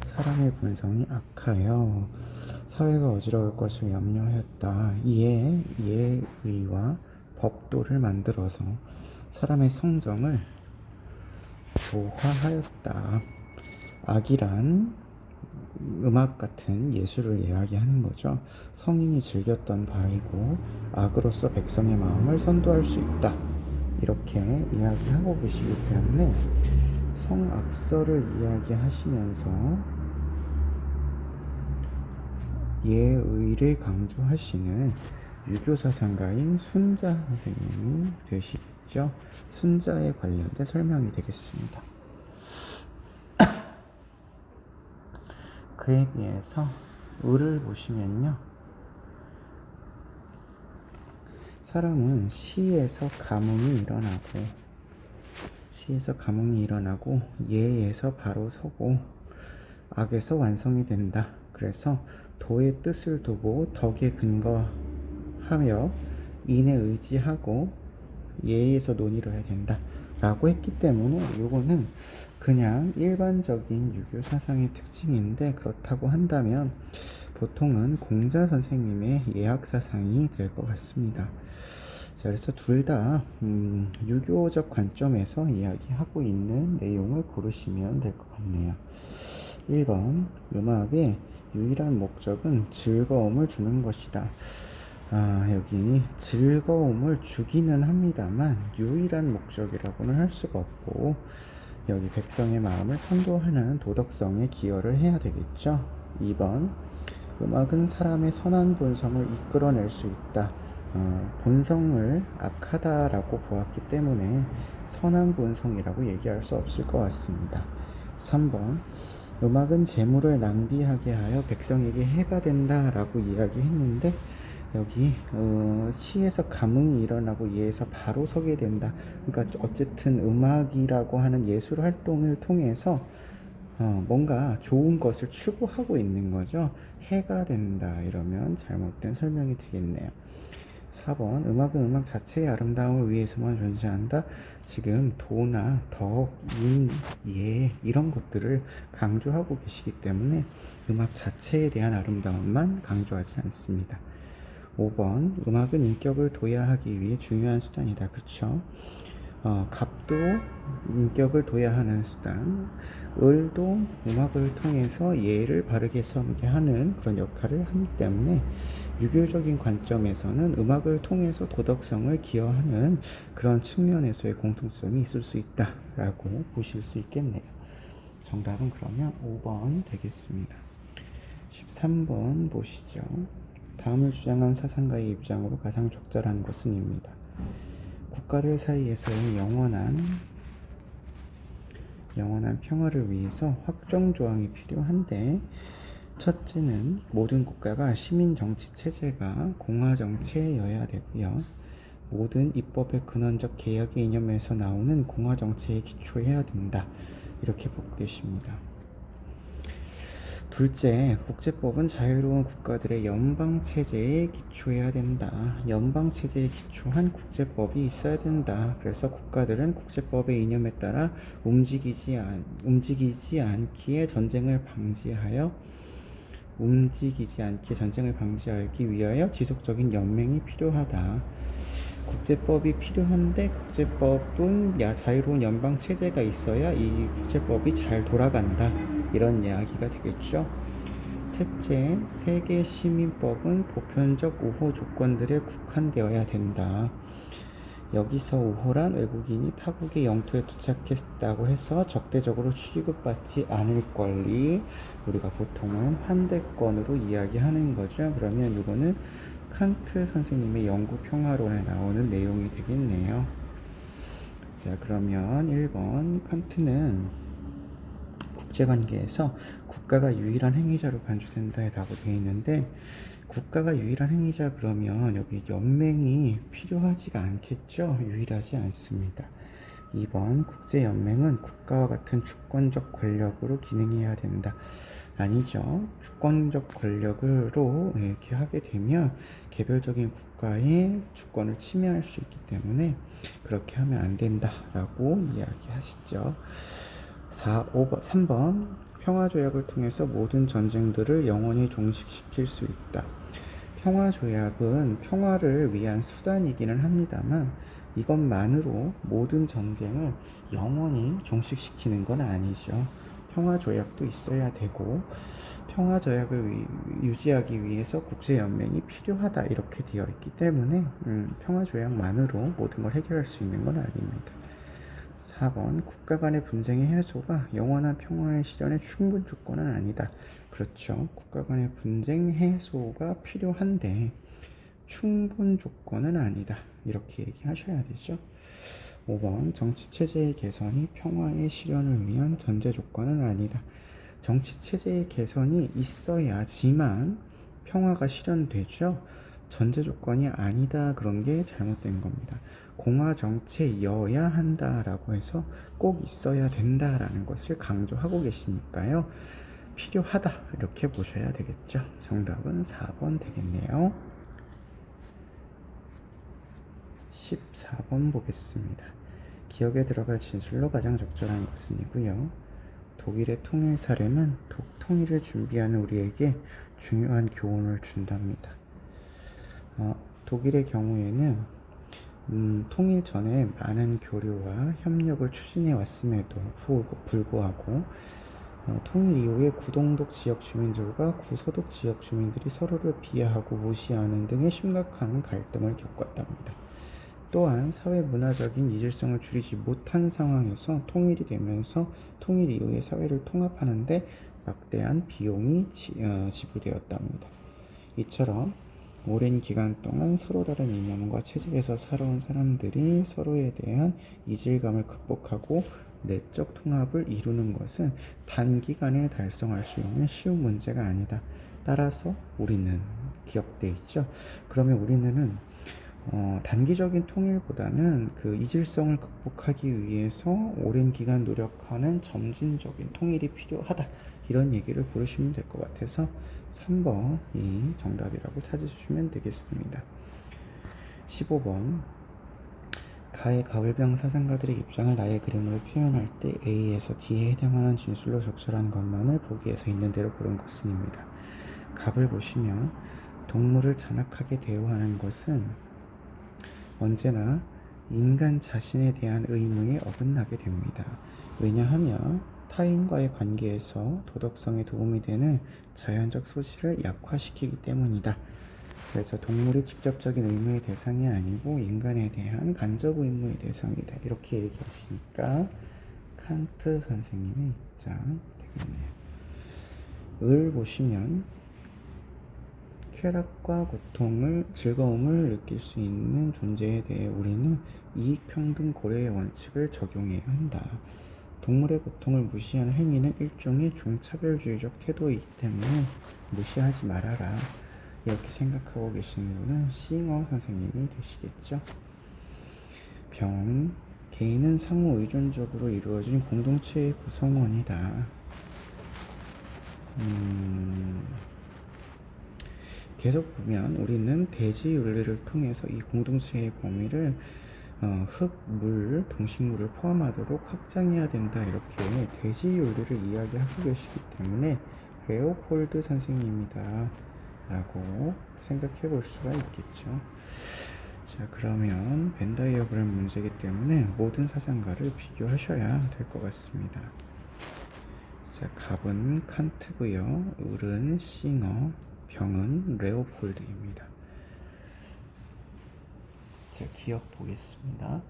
사람의 본성이 악하여 사회가 어지러울 것을 염려하였다. 이에 예의와 법도를 만들어서 사람의 성정을 조화하였다. 악이란 음악 같은 예술을 이야기하는 거죠. 성인이 즐겼던 바이고 악으로서 백성의 마음을 선도할 수 있다. 이렇게 이야기하고 계시기 때문에 성악설을 이야기하시면서 예의를 강조하시는 유교 사상가인 순자 선생님이 되시죠. 순자에 관련된 설명이 되겠습니다. 그에 비해서 을을 보시면요. 사람은 시에서 감흥이 일어나고 예에서 바로 서고 악에서 완성이 된다. 그래서 도의 뜻을 두고 덕에 근거하며 인에 의지하고 예에서 논의를 해야 된다 라고 했기 때문에 요거는 그냥 일반적인 유교 사상의 특징인데, 그렇다고 한다면 보통은 공자 선생님의 예학 사상이 될 것 같습니다. 자, 그래서 둘 다 유교적 관점에서 이야기하고 있는 내용을 고르시면 될 것 같네요. 1번, 음악의 유일한 목적은 즐거움을 주는 것이다. 여기 즐거움을 주기는 합니다만 유일한 목적이라고는 할 수가 없고, 여기 백성의 마음을 선도하는 도덕성에 기여를 해야 되겠죠. 2번, 음악은 사람의 선한 본성을 이끌어낼 수 있다. 본성을 악하다라고 보았기 때문에 선한 본성이라고 얘기할 수 없을 것 같습니다. 3번, 음악은 재물을 낭비하게 하여 백성에게 해가 된다라고 이야기했는데, 여기 시에서 감흥이 일어나고 예에서 바로 서게 된다. 그러니까 어쨌든 음악이라고 하는 예술 활동을 통해서 뭔가 좋은 것을 추구하고 있는 거죠. 해가 된다 이러면 잘못된 설명이 되겠네요. 4번, 음악은 음악 자체의 아름다움을 위해서만 존재한다. 지금 도나 덕, 인, 예 이런 것들을 강조하고 계시기 때문에 음악 자체에 대한 아름다움만 강조하지 않습니다. 5번, 음악은 인격을 도야하기 위해 중요한 수단이다. 그렇죠? 갑도 인격을 도야하는 수단, 을도 음악을 통해서 예를 바르게 섬게 하는 그런 역할을 하기 때문에 유교적인 관점에서는 음악을 통해서 도덕성을 기여하는 그런 측면에서의 공통점이 있을 수 있다라고 보실 수 있겠네요. 정답은 그러면 5번 되겠습니다. 13번 보시죠. 다음을 주장한 사상가의 입장으로 가장 적절한 것은입니다. 국가들 사이에서의 영원한 평화를 위해서 확정조항이 필요한데, 첫째는 모든 국가가 시민 정치 체제가 공화 정치여야 되고요. 모든 입법의 근원적 개혁의 이념에서 나오는 공화 정치에 기초해야 된다. 이렇게 보고 계십니다. 둘째, 국제법은 자유로운 국가들의 연방체제에 기초해야 된다. 연방체제에 기초한 국제법이 있어야 된다. 그래서 국가들은 국제법의 이념에 따라 움직이지 않기에 전쟁을 방지하기 위하여 지속적인 연맹이 필요하다. 국제법이 필요한데 국제법은 자유로운 연방체제가 있어야 이 국제법이 잘 돌아간다. 이런 이야기가 되겠죠. 셋째, 세계 시민법은 보편적 우호 조건들에 국한되어야 된다. 여기서 우호란 외국인이 타국의 영토에 도착했다고 해서 적대적으로 취급받지 않을 권리, 우리가 보통은 환대권으로 이야기하는 거죠. 그러면 이거는 칸트 선생님의 영구 평화론에 나오는 내용이 되겠네요. 자, 그러면 1번, 칸트는 국제관계에서 국가가 유일한 행위자로 간주된다라고 되어 있는데, 국가가 유일한 행위자 그러면 여기 연맹이 필요하지가 않겠죠? 유일하지 않습니다. 2번, 국제연맹은 국가와 같은 주권적 권력으로 기능해야 된다. 아니죠. 주권적 권력으로 이렇게 하게 되면 개별적인 국가의 주권을 침해할 수 있기 때문에 그렇게 하면 안 된다라고 이야기하시죠. 3번, 평화조약을 통해서 모든 전쟁들을 영원히 종식시킬 수 있다. 평화조약은 평화를 위한 수단이기는 합니다만 이것만으로 모든 전쟁을 영원히 종식시키는 건 아니죠. 평화조약도 있어야 되고 평화조약을 유지하기 위해서 국제연맹이 필요하다 이렇게 되어 있기 때문에 평화조약만으로 모든 걸 해결할 수 있는 건 아닙니다. 4번, 국가 간의 분쟁의 해소가 영원한 평화의 실현의 충분 조건은 아니다. 그렇죠. 국가 간의 분쟁 해소가 필요한데 충분 조건은 아니다. 이렇게 얘기하셔야 되죠. 5번, 정치체제의 개선이 평화의 실현을 위한 전제 조건은 아니다. 정치체제의 개선이 있어야지만 평화가 실현되죠. 전제 조건이 아니다 그런 게 잘못된 겁니다. 공화 정체여야 한다라고 해서 꼭 있어야 된다라는 것을 강조하고 계시니까요. 필요하다 이렇게 보셔야 되겠죠. 정답은 4번 되겠네요. 14번 보겠습니다. 기억에 들어갈 진술로 가장 적절한 것은이고요. 독일의 통일 사례는 통일을 준비하는 우리에게 중요한 교훈을 준답니다. 독일의 경우에는 통일 전에 많은 교류와 협력을 추진해 왔음에도 불구하고 통일 이후에 구동독 지역 주민들과 구서독 지역 주민들이 서로를 비하하고 무시하는 등의 심각한 갈등을 겪었답니다. 또한 사회 문화적인 이질성을 줄이지 못한 상황에서 통일이 되면서 통일 이후에 사회를 통합하는데 막대한 비용이 지불되었답니다. 이처럼 오랜 기간 동안 서로 다른 이념과 체제에서 살아온 사람들이 서로에 대한 이질감을 극복하고 내적 통합을 이루는 것은 단기간에 달성할 수 있는 쉬운 문제가 아니다. 따라서 우리는 기억돼 있죠. 그러면 우리는 단기적인 통일보다는 그 이질성을 극복하기 위해서 오랜 기간 노력하는 점진적인 통일이 필요하다. 이런 얘기를 고르시면 될 것 같아서 3번이 정답이라고 찾으시면 되겠습니다. 15번 가의 가불병 사상가들의 입장을 나의 그림으로 표현할 때 A에서 D에 해당하는 진술로 적절한 것만을 보기에서 있는 대로 고른 것은입니다. 갑을 보시면 동물을 잔악하게 대우하는 것은 언제나 인간 자신에 대한 의무에 어긋나게 됩니다. 왜냐하면 타인과의 관계에서 도덕성에 도움이 되는 자연적 소질을 약화시키기 때문이다. 그래서 동물이 직접적인 의무의 대상이 아니고 인간에 대한 간접 의무의 대상이다. 이렇게 얘기하시니까 칸트 선생님의 입장 되겠네요. 을 보시면 쾌락과 고통을, 즐거움을 느낄 수 있는 존재에 대해 우리는 이익평등 고려의 원칙을 적용해야 한다. 동물의 고통을 무시하는 행위는 일종의 종차별주의적 태도이기 때문에 무시하지 말아라. 이렇게 생각하고 계시는 분은 싱어 선생님이 되시겠죠. 병, 개인은 상호 의존적으로 이루어진 공동체의 구성원이다. 계속 보면 우리는 대지 윤리를 통해서 이 공동체의 범위를 흙, 물, 동식물을 포함하도록 확장해야 된다. 이렇게 대지 윤리를 이야기하고 계시기 때문에 레오폴드 선생님이다 라고 생각해 볼 수가 있겠죠. 자, 그러면 벤 다이어그램 문제이기 때문에 모든 사상가를 비교하셔야 될 것 같습니다. 자, 갑은 칸트고요, 을은 싱어, 병은 레오폴드입니다. 자, 기억 보겠습니다.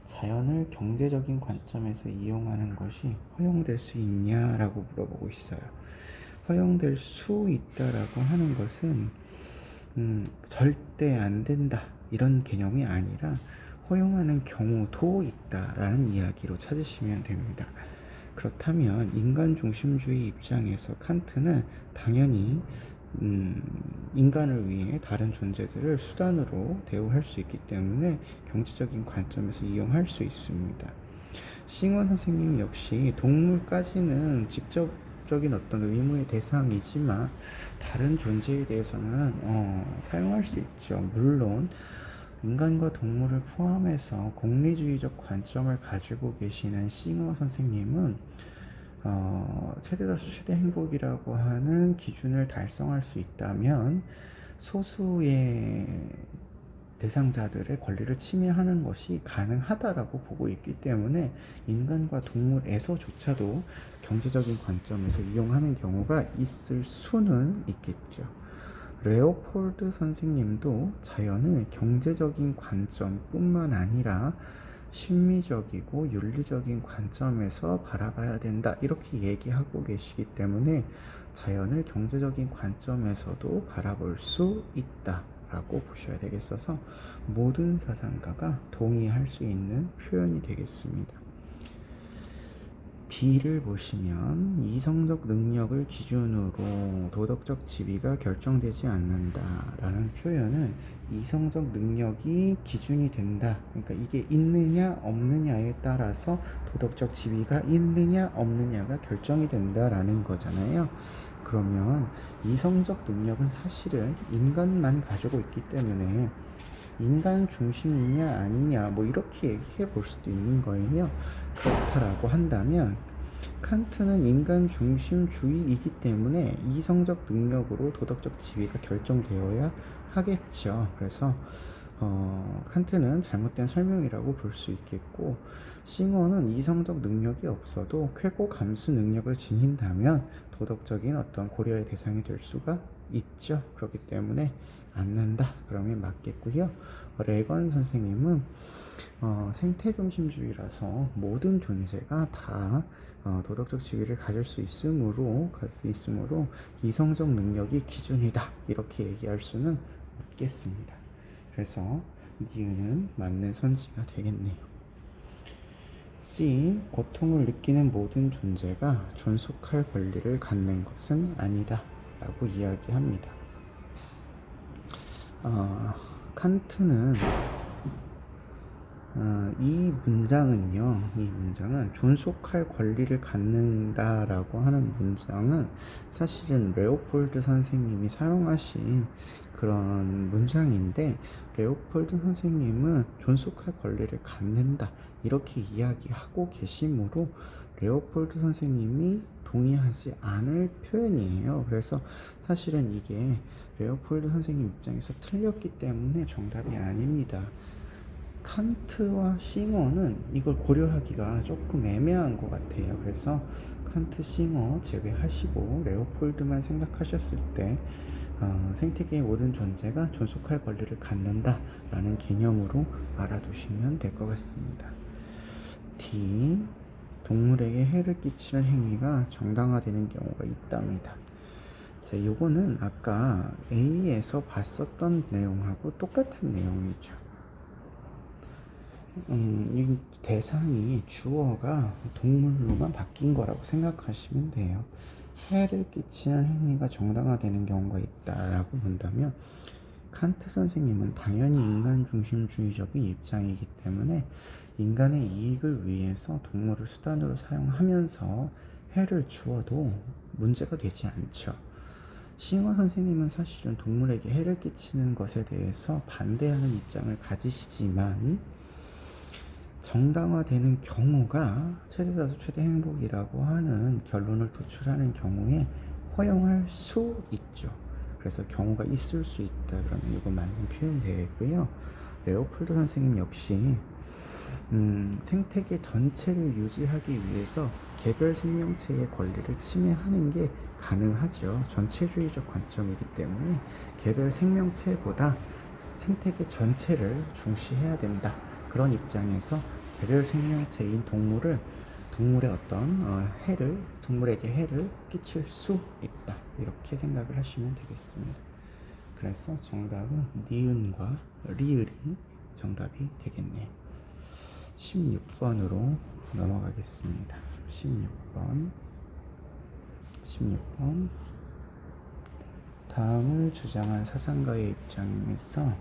자연을 경제적인 관점에서 이용하는 것이 허용될 수 있냐라고 물어보고 있어요. 허용될 수 있다라고 하는 것은 절대 안 된다 이런 개념이 아니라 허용하는 경우도 있다라는 이야기로 찾으시면 됩니다. 그렇다면 인간 중심주의 입장에서 칸트는 당연히 인간을 위해 다른 존재들을 수단으로 대우할 수 있기 때문에 경제적인 관점에서 이용할 수 있습니다. 싱원 선생님 역시 동물까지는 직접적인 어떤 의무의 대상이지만 다른 존재에 대해서는 사용할 수 있죠. 물론 인간과 동물을 포함해서功利주의적 관점을 가지고 계시는 싱어 선생님은 최대 다수 최대 행복이라고 하는 기준을 달성할 수 있다면 소수의 대상자들의 권리를 침해하는 것이 가능하다라고 보고 있기 때문에 인간과 동물에서조차도 경제적인 관점에서 이용하는 경우가 있을 수는 있겠죠. 레오폴드 선생님도 자연을 경제적인 관점뿐만 아니라 심미적이고 윤리적인 관점에서 바라봐야 된다 이렇게 얘기하고 계시기 때문에 자연을 경제적인 관점에서도 바라볼 수 있다 라고 보셔야 되겠어서 모든 사상가가 동의할 수 있는 표현이 되겠습니다. D를 보시면 이성적 능력을 기준으로 도덕적 지위가 결정되지 않는다라는 표현은 이성적 능력이 기준이 된다. 그러니까 이게 있느냐 없느냐에 따라서 도덕적 지위가 있느냐 없느냐가 결정이 된다라는 거잖아요. 그러면 이성적 능력은 사실은 인간만 가지고 있기 때문에 인간 중심이냐 아니냐 뭐 이렇게 얘기해 볼 수도 있는 거예요. 그렇다라고 한다면 칸트는 인간 중심주의이기 때문에 이성적 능력으로 도덕적 지위가 결정되어야 하겠죠. 그래서 칸트는 잘못된 설명이라고 볼 수 있겠고, 싱어는 이성적 능력이 없어도 쾌고 감수 능력을 지닌다면 도덕적인 어떤 고려의 대상이 될 수가 있죠. 그렇기 때문에 않는다 그러면 맞겠고요. 레건 선생님은 생태중심주의라서 모든 존재가 다 도덕적 지위를 가질 수 있으므로 이성적 능력이 기준이다 이렇게 얘기할 수는 없겠습니다. 그래서 니은은 맞는 선지가 되겠네요. C. 고통을 느끼는 모든 존재가 존속할 권리를 갖는 것은 아니다 라고 이야기합니다. 칸트는 이 문장은 존속할 권리를 갖는다라고 하는 문장은 사실은 레오폴드 선생님이 사용하신 그런 문장인데, 레오폴드 선생님은 존속할 권리를 갖는다 이렇게 이야기하고 계시므로 레오폴드 선생님이 동의하지 않을 표현이에요. 그래서 사실은 이게 레오폴드 선생님 입장에서 틀렸기 때문에 정답이 아닙니다. 칸트와 싱어는 이걸 고려하기가 조금 애매한 것 같아요. 그래서 칸트, 싱어 제외하시고 레오폴드만 생각하셨을 때 생태계의 모든 존재가 존속할 권리를 갖는다 라는 개념으로 알아두시면 될 것 같습니다. D. 동물에게 해를 끼치는 행위가 정당화되는 경우가 있답니다. 자, 요거는 아까 A에서 봤었던 내용하고 똑같은 내용이죠. 이 대상이 주어가 동물로만 바뀐 거라고 생각하시면 돼요. 해를 끼치는 행위가 정당화되는 경우가 있다라고 본다면 칸트 선생님은 당연히 인간 중심주의적인 입장이기 때문에 인간의 이익을 위해서 동물을 수단으로 사용하면서 해를 주어도 문제가 되지 않죠. 싱어 선생님은 사실은 동물에게 해를 끼치는 것에 대해서 반대하는 입장을 가지시지만 정당화되는 경우가 최대다수 최대 행복이라고 하는 결론을 도출하는 경우에 허용할 수 있죠. 그래서 경우가 있을 수 있다 그러면 이거 맞는 표현이 되겠고요. 레오폴드 선생님 역시 생태계 전체를 유지하기 위해서 개별 생명체의 권리를 침해하는 게 가능하죠. 전체주의적 관점이기 때문에 개별 생명체보다 생태계 전체를 중시해야 된다. 그런 입장에서 개별 생명체인 동물의 어떤 동물에게 해를 끼칠 수 있다 이렇게 생각을 하시면 되겠습니다. 그래서 정답은 니은과 리을이 정답이 되겠네요. 16번으로 넘어가겠습니다. 16번 다음을 주장한 사상가의 입장에서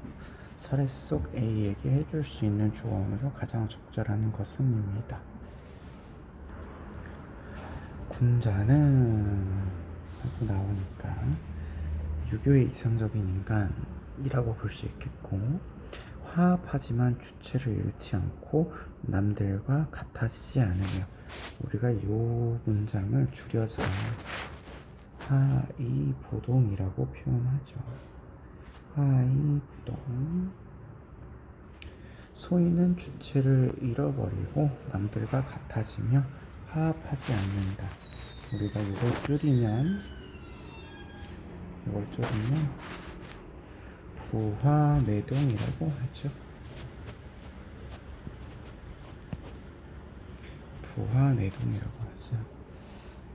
사례 속 A에게 해줄 수 있는 조언으로 가장 적절한 것은 입니다. 군자는 하고 나오니까 유교의 이상적인 인간이라고 볼 수 있겠고, 화합하지만 주체를 잃지 않고 남들과 같아지지 않으며, 우리가 이 문장을 줄여서 화이부동이라고 표현하죠. 화이부동. 소인은 주체를 잃어버리고 남들과 같아지며 화합하지 않는다. 우리가 이걸 줄이면 부화내동이라고 하죠. 부화내동이라고 하죠.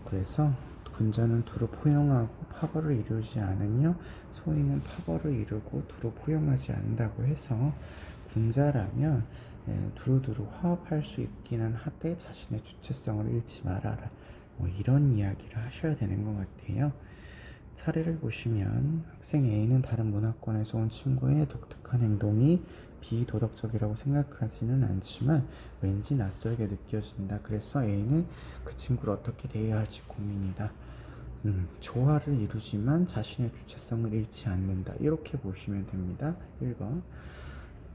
그래서 군자는 두루 포용하고 파벌을 이루지 않으며 소인은 파벌을 이루고 두루 포용하지 않는다고 해서 군자라면 두루두루 화합할 수 있기는 하되 자신의 주체성을 잃지 말아라. 뭐 이런 이야기를 하셔야 되는 것 같아요. 사례를 보시면 학생 A는 다른 문화권에서 온 친구의 독특한 행동이 비도덕적이라고 생각하지는 않지만 왠지 낯설게 느껴진다. 그래서 A는 그 친구를 어떻게 대해야 할지 고민이다. 조화를 이루지만 자신의 주체성을 잃지 않는다. 이렇게 보시면 됩니다. 1번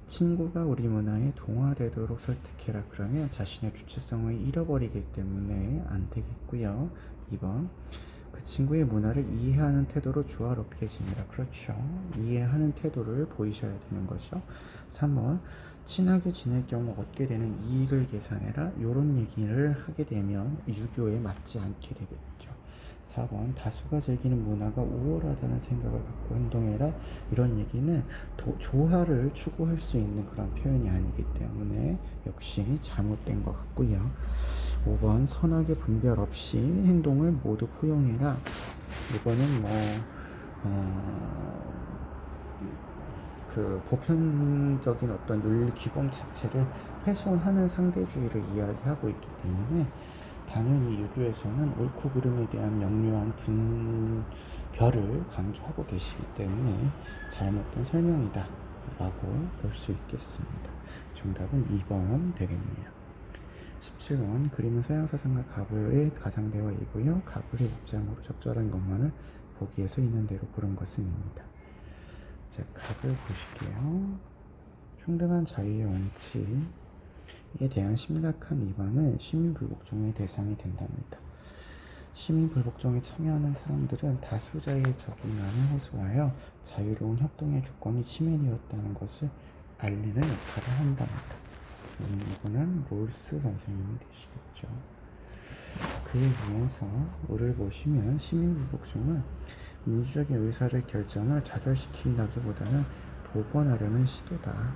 친구가 우리 문화에 동화되도록 설득해라. 그러면 자신의 주체성을 잃어버리기 때문에 안 되겠고요. 2번 그 친구의 문화를 이해하는 태도로 조화롭게 지내라. 그렇죠. 이해하는 태도를 보이셔야 되는 거죠. 3번 친하게 지낼 경우 얻게 되는 이익을 계산해라. 이런 얘기를 하게 되면 유교에 맞지 않게 되겠죠. 4번 다수가 즐기는 문화가 우월하다는 생각을 갖고 행동해라. 이런 얘기는 조화를 추구할 수 있는 그런 표현이 아니기 때문에 역시 잘못된 것 같고요. 5번 선악의 분별 없이 행동을 모두 포용해라. 이거는 그 보편적인 어떤 윤리 기본 자체를 훼손하는 상대주의를 이야기하고 있기 때문에 당연히 유교에서는 옳고 그름에 대한 명료한 분별을 강조하고 계시기 때문에 잘못된 설명이다 라고 볼 수 있겠습니다. 정답은 2번 되겠네요. 17번 그림은 서양사상과 가불의 가상대화이고요. 가불의 입장으로 적절한 것만을 보기에서 있는 대로 고른 것은입니다. 자, 가불 보실게요. 평등한 자유의 원칙에 대한 심각한 위반은 시민불복종의 대상이 된답니다. 시민불복종에 참여하는 사람들은 다수자의 적임감을 호소하여 자유로운 협동의 조건이 침해되었다는 것을 알리는 역할을 한답니다. 이거는 롤스 선생님이 되시겠죠. 그에 비해서 오를 보시면 시민불복종은 민주적인 의사를 결정을 좌절시킨다기보다는 복원하려는 시도다.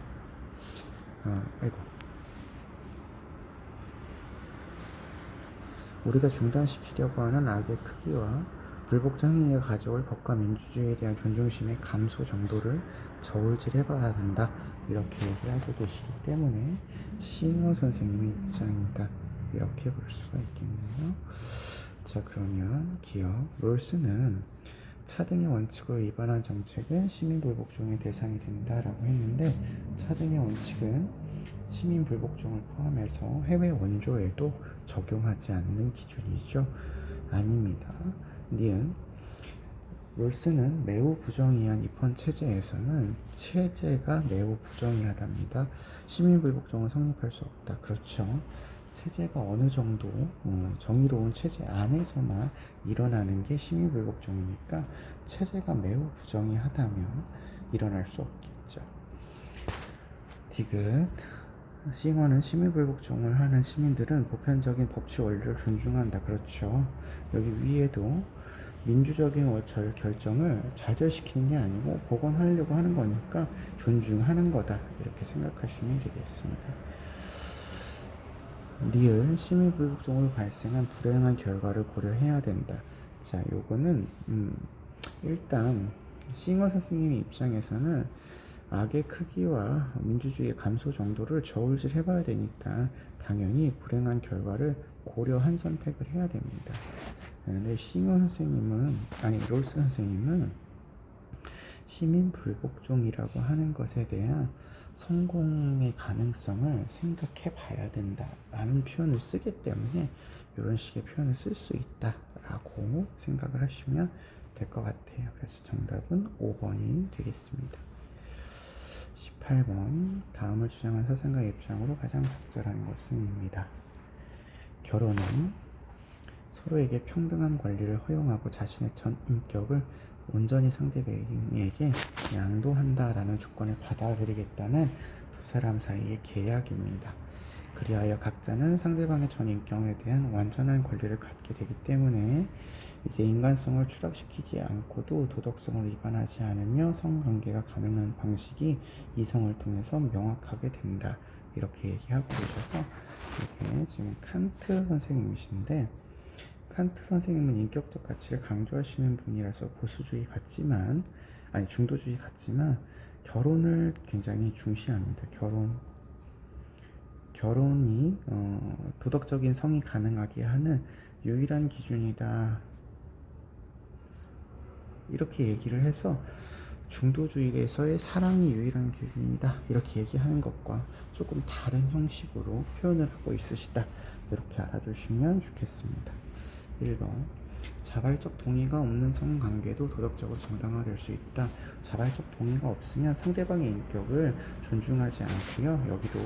우리가 중단시키려고 하는 악의 크기와 불복종 행위가 가져올 법과 민주주의에 대한 존중심의 감소 정도를 저울질해봐야 한다. 이렇게 얘기하고 계시기 때문에 싱어 선생님의 입장이다. 이렇게 볼 수가 있겠네요. 자, 그러면 기억. 롤스는 차등의 원칙을 위반한 정책은 시민불복종의 대상이 된다라고 했는데 차등의 원칙은 시민불복종을 포함해서 해외 원조에도 적용하지 않는 기준이죠. 아닙니다. 니은 롤스는 매우 부정의한 입헌 체제에서는 체제가 매우 부정의하답니다. 시민불복종은 성립할 수 없다. 그렇죠. 체제가 어느 정도 정의로운 체제 안에서만 일어나는 게 시민불복종이니까 체제가 매우 부정의하다면 일어날 수 없겠죠. 디귿 싱어는 시민불복종을 하는 시민들은 보편적인 법치 원리를 존중한다. 그렇죠. 여기 위에도 민주적인 결정을 좌절시키는 게 아니고 복원하려고 하는 거니까 존중하는 거다. 이렇게 생각하시면 되겠습니다. 리을 시민불복종으로 발생한 불행한 결과를 고려해야 된다. 자, 요거는 일단 싱어 선생님의 입장에서는 악의 크기와 민주주의의 감소 정도를 저울질 해봐야 되니까 당연히 불행한 결과를 고려한 선택을 해야 됩니다. 근데 싱어 선생님은 롤스 선생님은 시민 불복종이라고 하는 것에 대한 성공의 가능성을 생각해 봐야 된다라는 표현을 쓰기 때문에 이런 식의 표현을 쓸 수 있다라고 생각을 하시면 될 것 같아요. 그래서 정답은 5번이 되겠습니다. 18번 다음을 주장한 사상가의 입장으로 가장 적절한 것은입니다. 결혼은 서로에게 평등한 권리를 허용하고 자신의 전 인격을 온전히 상대방에게 양도한다라는 조건을 받아들이겠다는 두 사람 사이의 계약입니다. 그리하여 각자는 상대방의 전 인격에 대한 완전한 권리를 갖게 되기 때문에 이제 인간성을 추락시키지 않고도 도덕성을 위반하지 않으며 성관계가 가능한 방식이 이성을 통해서 명확하게 된다. 이렇게 얘기하고 계셔서 이게 지금 칸트 선생님이신데 칸트 선생님은 인격적 가치를 강조하시는 분이라서 보수주의 같지만 중도주의 같지만 결혼을 굉장히 중시합니다. 결혼 결혼이 도덕적인 성이 가능하게 하는 유일한 기준이다. 이렇게 얘기를 해서 중도주의에서의 사랑이 유일한 기준이다. 이렇게 얘기하는 것과 조금 다른 형식으로 표현을 하고 있으시다. 이렇게 알아주시면 좋겠습니다. 1번. 자발적 동의가 없는 성관계도 도덕적으로 정당화될 수 있다. 자발적 동의가 없으면 상대방의 인격을 존중하지 않고요. 여기도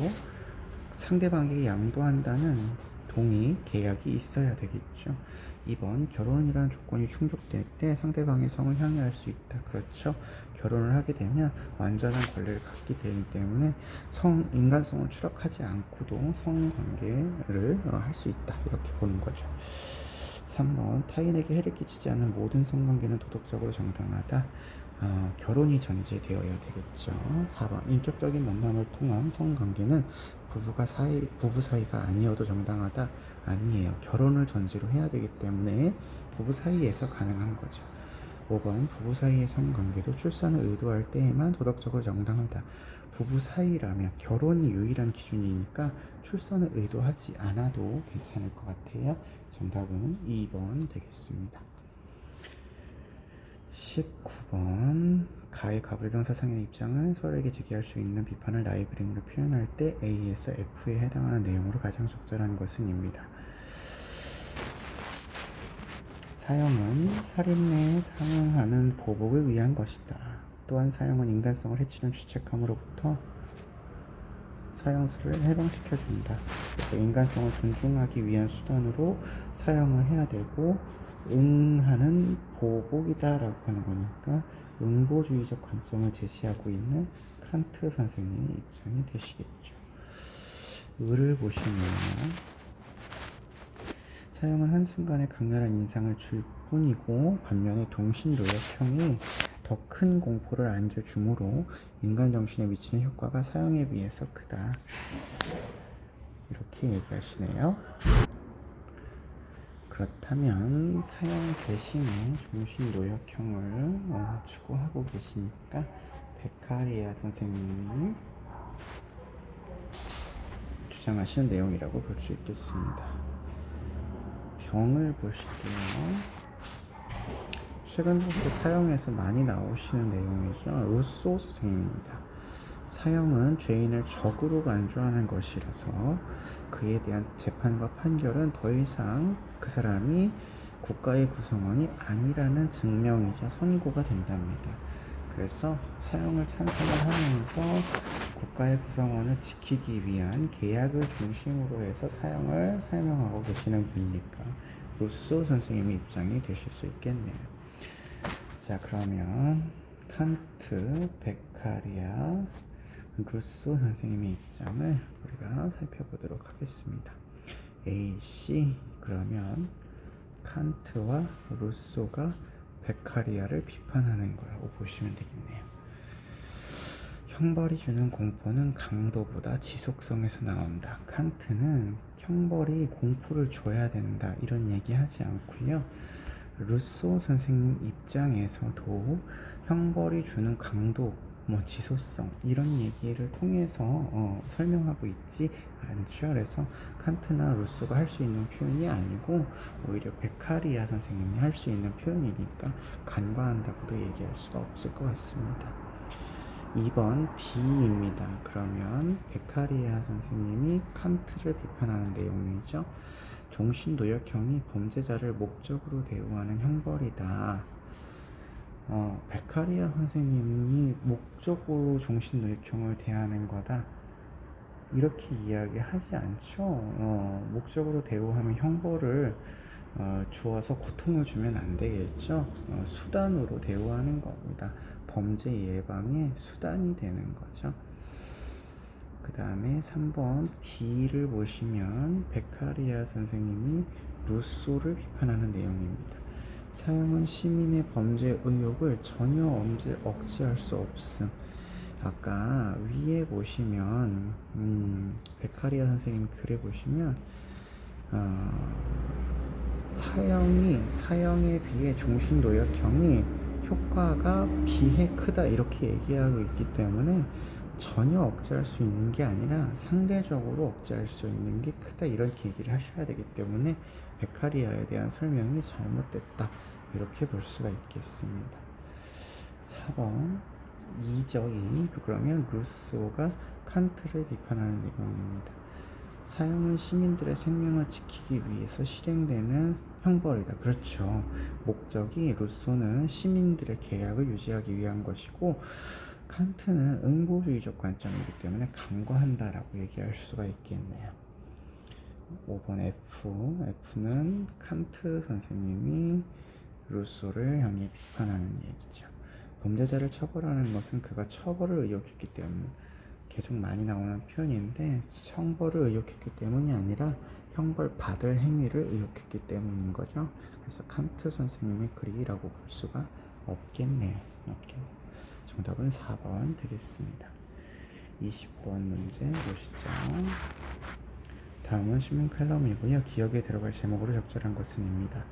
상대방에게 양도한다는 동의, 계약이 있어야 되겠죠. 2번. 결혼이라는 조건이 충족될 때 상대방의 성을 향유할 수 있다. 그렇죠. 결혼을 하게 되면 완전한 권리를 갖게 되기 때문에 인간성을 추락하지 않고도 성관계를 할 수 있다. 이렇게 보는 거죠. 3번. 타인에게 해를 끼치지 않는 모든 성관계는 도덕적으로 정당하다. 결혼이 전제되어야 되겠죠. 4번. 인격적인 만남을 통한 성관계는 부부 사이가 아니어도 정당하다. 아니에요. 결혼을 전제로 해야 되기 때문에 부부 사이에서 가능한 거죠. 5번. 부부 사이의 성관계도 출산을 의도할 때에만 도덕적으로 정당하다. 부부 사이라면 결혼이 유일한 기준이니까 출산을 의도하지 않아도 괜찮을 것 같아요. 정답은 2번 되겠습니다. 19번. 가의 가불병 사상의 입장을 서로에게 제기할 수 있는 비판을 나의 그림으로 표현할 때 A에서 F에 해당하는 내용으로 가장 적절한 것은 입니다. 사형은 살인에 상응하는 보복을 위한 것이다. 또한 사형은 인간성을 해치는 죄책감으로부터 사형수를 해방시켜준다. 그래서 인간성을 존중하기 위한 수단으로 사형을 해야 되고 응하는 보복이다 라고 하는 거니까 응보주의적 관점을 제시하고 있는 칸트 선생님의 입장이 되시겠죠. 을을 보시면 사형은 한순간에 강렬한 인상을 줄 뿐이고 반면에 동신노역형이 더 큰 공포를 안겨주므로 인간 정신에 미치는 효과가 사형에 비해서 크다. 이렇게 얘기하시네요. 그렇다면 사형 대신에 종신노역형을 추구하고 계시니까 베카리아 선생님이 주장하시는 내용이라고 볼 수 있겠습니다. 병을 보실게요. 최근 들어서 사형에서 많이 나오시는 내용이죠. 루소 선생님입니다. 사형은 죄인을 적으로 간주하는 것이라서 그에 대한 재판과 판결은 더 이상 그 사람이 국가의 구성원이 아니라는 증명이자 선고가 된답니다. 그래서 사형을 찬성을 하면서 국가의 구성원을 지키기 위한 계약을 중심으로 해서 사형을 설명하고 계시는 분이니까 루소 선생님의 입장이 되실 수 있겠네요. 자, 그러면 칸트, 베카리아, 루소 선생님의 입장을 우리가 살펴보도록 하겠습니다. A, C. 그러면 칸트와 루소가 베카리아를 비판하는 거라고 보시면 되겠네요. 형벌이 주는 공포는 강도보다 지속성에서 나온다. 칸트는 형벌이 공포를 줘야 된다 이런 얘기 하지 않고요. 루소 선생님 입장에서도 형벌이 주는 강도, 지소성 이런 얘기를 통해서 설명하고 있지 않죠. 그래서 칸트나 루소가 할 수 있는 표현이 아니고 오히려 베카리아 선생님이 할 수 있는 표현이니까 간과한다고도 얘기할 수가 없을 것 같습니다. 2번 B입니다. 그러면 베카리아 선생님이 칸트를 비판하는 내용이죠. 종신노역형이 범죄자를 목적으로 대우하는 형벌이다. 베카리아 선생님이 목적으로 종신노역형을 대하는 거다. 이렇게 이야기하지 않죠. 목적으로 대우하면 형벌을 주어서 고통을 주면 안 되겠죠. 수단으로 대우하는 겁니다. 범죄 예방의 수단이 되는 거죠. 그 다음에 3번 D를 보시면 베카리아 선생님이 루소를 비판하는 내용입니다. 사형은 시민의 범죄 의욕을 전혀 억제할 수 없음. 아까 위에 보시면 베카리아 선생님 글에 보시면 사형에 비해 종신노역형이 효과가 비해 크다 이렇게 얘기하고 있기 때문에 전혀 억제할 수 있는 게 아니라 상대적으로 억제할 수 있는 게 크다, 이렇게 얘기를 하셔야 되기 때문에 베카리아에 대한 설명이 잘못됐다, 이렇게 볼 수가 있겠습니다. 4번 2죠. 2. 그러면 루소가 칸트를 비판하는 내용입니다. 사형은 시민들의 생명을 지키기 위해서 실행되는 형벌이다. 그렇죠. 목적이, 루소는 시민들의 계약을 유지하기 위한 것이고, 칸트는 응보주의적 관점이기 때문에 강구한다라고 얘기할 수가 있겠네요. 5번 F는 칸트 선생님이 루소를 향해 비판하는 얘기죠. 범죄자를 처벌하는 것은 그가 처벌을 의욕했기 때문, 계속 많이 나오는 표현인데, 형벌을 의욕했기 때문이 아니라 형벌 받을 행위를 의욕했기 때문인 거죠. 그래서 칸트 선생님의 글이라고 볼 수가 없겠네요. 정답은 4번 되겠습니다. 20번 문제 보시죠. 다음은 신문 칼럼이고요. 기억에 들어갈 제목으로 적절한 것은입니다.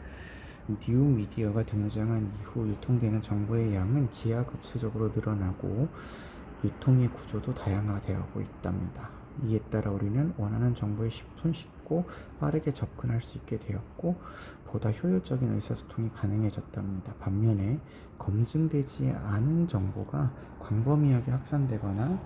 뉴 미디어가 등장한 이후 유통되는 정보의 양은 기하급수적으로 늘어나고 유통의 구조도 다양화되고 있답니다. 이에 따라 우리는 원하는 정보에 손쉽고 빠르게 접근할 수 있게 되었고, 보다 효율적인 의사소통이 가능해졌답니다. 반면에 검증되지 않은 정보가 광범위하게 확산되거나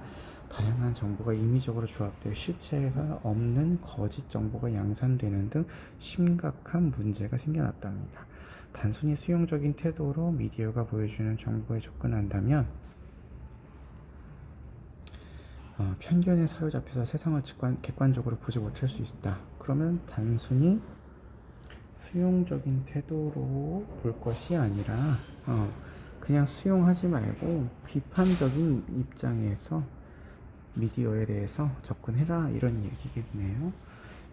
다양한 정보가 임의적으로 조합되어 실체가 없는 거짓 정보가 양산되는 등 심각한 문제가 생겨났답니다. 단순히 수용적인 태도로 미디어가 보여주는 정보에 접근한다면 편견에 사로잡혀서 세상을 객관적으로 보지 못할 수 있다. 그러면 단순히 수용적인 태도로 볼 것이 아니라 그냥 수용하지 말고 비판적인 입장에서 미디어에 대해서 접근해라, 이런 얘기겠네요.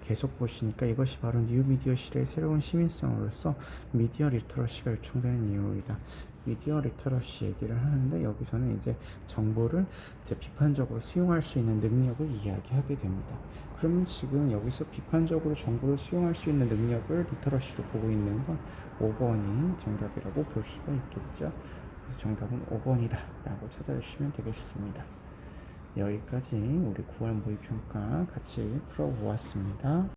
계속 보시니까 이것이 바로 뉴미디어 시대의 새로운 시민성으로서 미디어 리터러시가 요청되는 이유이다. 미디어 리터러시 얘기를 하는데, 여기서는 이제 정보를 이제 비판적으로 수용할 수 있는 능력을 이야기하게 됩니다. 그러면 지금 여기서 비판적으로 정보를 수용할 수 있는 능력을 리터러시로 보고 있는 건 5번이 정답이라고 볼 수가 있겠죠. 그래서 정답은 5번이다 라고 찾아주시면 되겠습니다. 여기까지 우리 9월 모의평가 같이 풀어보았습니다.